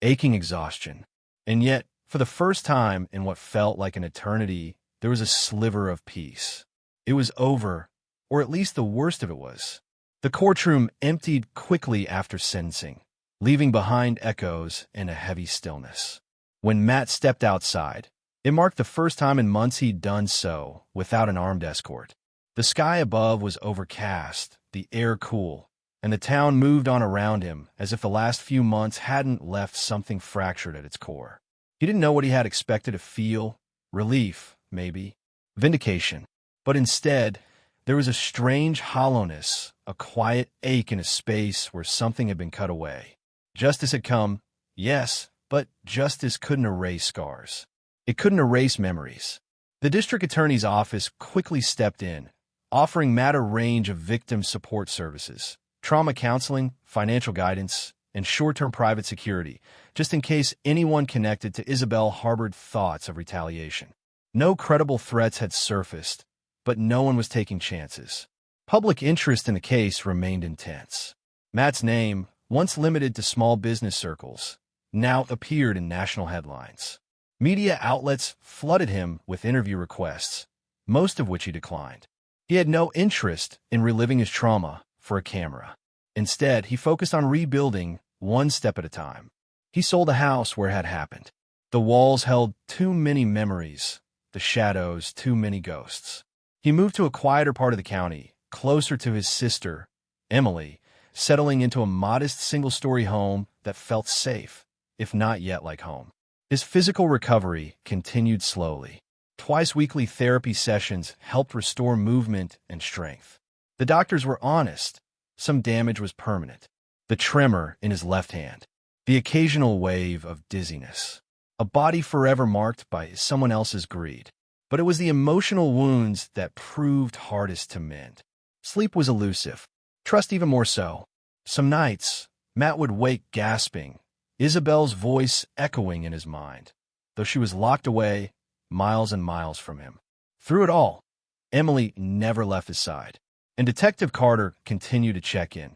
aching exhaustion. And yet, for the first time in what felt like an eternity, there was a sliver of peace. It was over, or at least the worst of it was. The courtroom emptied quickly after sentencing, leaving behind echoes and a heavy stillness. When Matt stepped outside, it marked the first time in months he'd done so without an armed escort. The sky above was overcast, the air cool, and the town moved on around him as if the last few months hadn't left something fractured at its core. He didn't know what he had expected to feel. Relief, maybe. Vindication. But instead, there was a strange hollowness, a quiet ache in a space where something had been cut away. Justice had come, yes, but justice couldn't erase scars. It couldn't erase memories. The district attorney's office quickly stepped in, offering Matt a range of victim support services, trauma counseling, financial guidance, and short-term private security, just in case anyone connected to Isabelle harbored thoughts of retaliation. No credible threats had surfaced, but no one was taking chances. Public interest in the case remained intense. Matt's name, once limited to small business circles, now appeared in national headlines. Media outlets flooded him with interview requests, most of which he declined. He had no interest in reliving his trauma for a camera. Instead, he focused on rebuilding one step at a time. He sold a house where it had happened. The walls held too many memories, the shadows too many ghosts. He moved to a quieter part of the county, closer to his sister, Emily, settling into a modest single-story home that felt safe, if not yet like home. His physical recovery continued slowly. Twice-weekly therapy sessions helped restore movement and strength. The doctors were honest. Some damage was permanent. The tremor in his left hand. The occasional wave of dizziness. A body forever marked by someone else's greed. But it was the emotional wounds that proved hardest to mend. Sleep was elusive. Trust even more so. Some nights, Matt would wake gasping, Isabelle's voice echoing in his mind, though she was locked away miles and miles from him. Through it all, Emily never left his side, and Detective Carter continued to check in,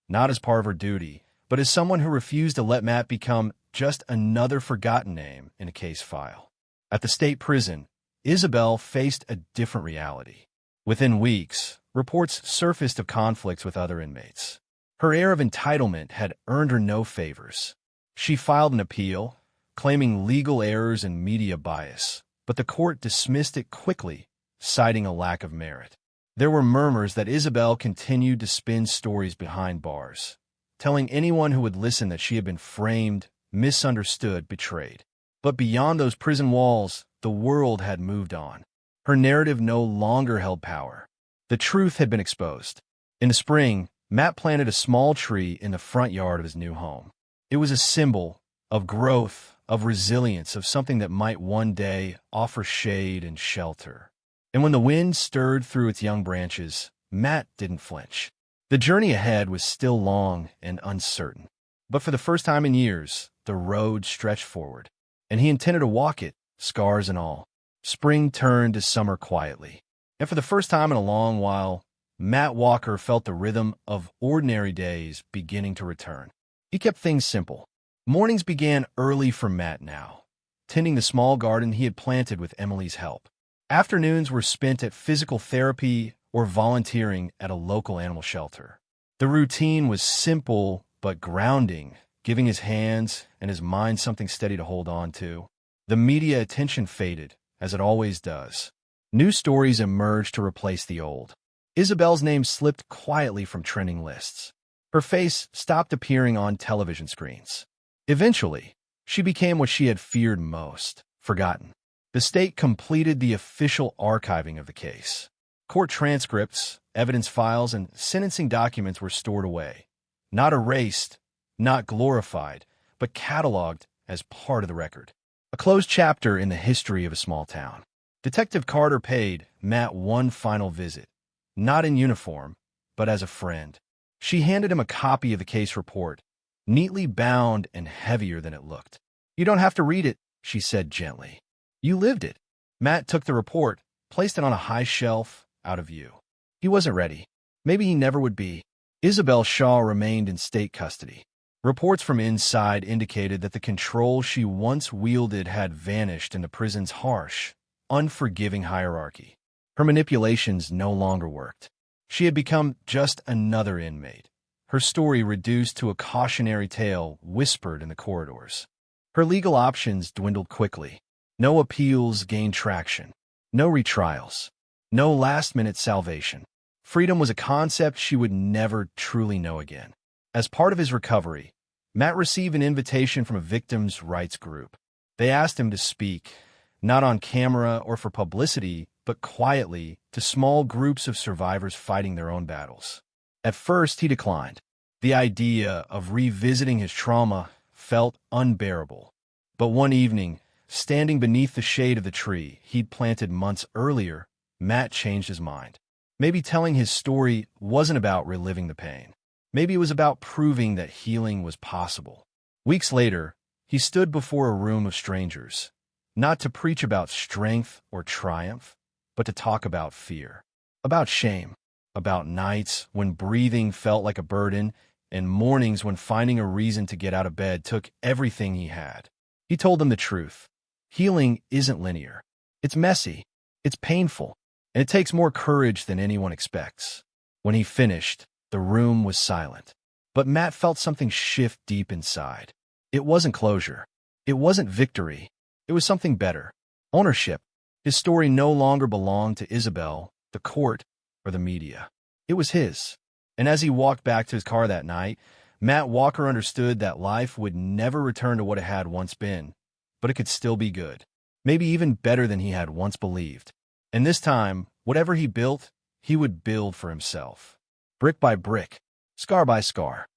not as part of her duty, but as someone who refused to let Matt become just another forgotten name in a case file. At the state prison, Isabelle faced a different reality. Within weeks, reports surfaced of conflicts with other inmates. Her air of entitlement had earned her no favors. She filed an appeal, claiming legal errors and media bias, but the court dismissed it quickly, citing a lack of merit. There were murmurs that Isabelle continued to spin stories behind bars, telling anyone who would listen that she had been framed, misunderstood, betrayed. But beyond those prison walls, the world had moved on. Her narrative no longer held power. The truth had been exposed. In the spring, Matt planted a small tree in the front yard of his new home. It was a symbol of growth, of resilience, of something that might one day offer shade and shelter. And when the wind stirred through its young branches, Matt didn't flinch. The journey ahead was still long and uncertain. But for the first time in years, the road stretched forward, and he intended to walk it, scars and all. Spring turned to summer quietly, and for the first time in a long while, Matt Walker felt the rhythm of ordinary days beginning to return. He kept things simple. Mornings began early for Matt now, tending the small garden he had planted with Emily's help. Afternoons were spent at physical therapy or volunteering at a local animal shelter. The routine was simple but grounding, giving his hands and his mind something steady to hold on to. The media attention faded, as it always does. New stories emerged to replace the old. Isabelle's name slipped quietly from trending lists. Her face stopped appearing on television screens. Eventually, she became what she had feared most, forgotten. The state completed the official archiving of the case. Court transcripts, evidence files, and sentencing documents were stored away. Not erased, not glorified, but cataloged as part of the record. A closed chapter in the history of a small town. Detective Carter paid Matt one final visit, not in uniform, but as a friend. She handed him a copy of the case report, neatly bound and heavier than it looked. "You don't have to read it," she said gently. "You lived it." Matt took the report, placed it on a high shelf, out of view. He wasn't ready. Maybe he never would be. Isabelle Shaw remained in state custody. Reports from inside indicated that the control she once wielded had vanished in the prison's harsh, unforgiving hierarchy. Her manipulations no longer worked. She had become just another inmate, her story reduced to a cautionary tale whispered in the corridors. Her legal options dwindled quickly. No appeals gained traction. No retrials. No last-minute salvation. Freedom was a concept she would never truly know again. As part of his recovery, Matt received an invitation from a victims' rights group. They asked him to speak, not on camera or for publicity, but quietly, to small groups of survivors fighting their own battles. At first, he declined. The idea of revisiting his trauma felt unbearable. But one evening, standing beneath the shade of the tree he'd planted months earlier, Matt changed his mind. Maybe telling his story wasn't about reliving the pain. Maybe it was about proving that healing was possible. Weeks later, he stood before a room of strangers, not to preach about strength or triumph, but to talk about fear, about shame, about nights when breathing felt like a burden and mornings when finding a reason to get out of bed took everything he had. He told them the truth. Healing isn't linear. It's messy. It's painful. And it takes more courage than anyone expects. When he finished, the room was silent. But Matt felt something shift deep inside. It wasn't closure. It wasn't victory. It was something better. Ownership. His story no longer belonged to Isabelle, the court, or the media. It was his. And as he walked back to his car that night, Matt Walker understood that life would never return to what it had once been, but it could still be good. Maybe even better than he had once believed. And this time, whatever he built, he would build for himself. Brick by brick, scar by scar.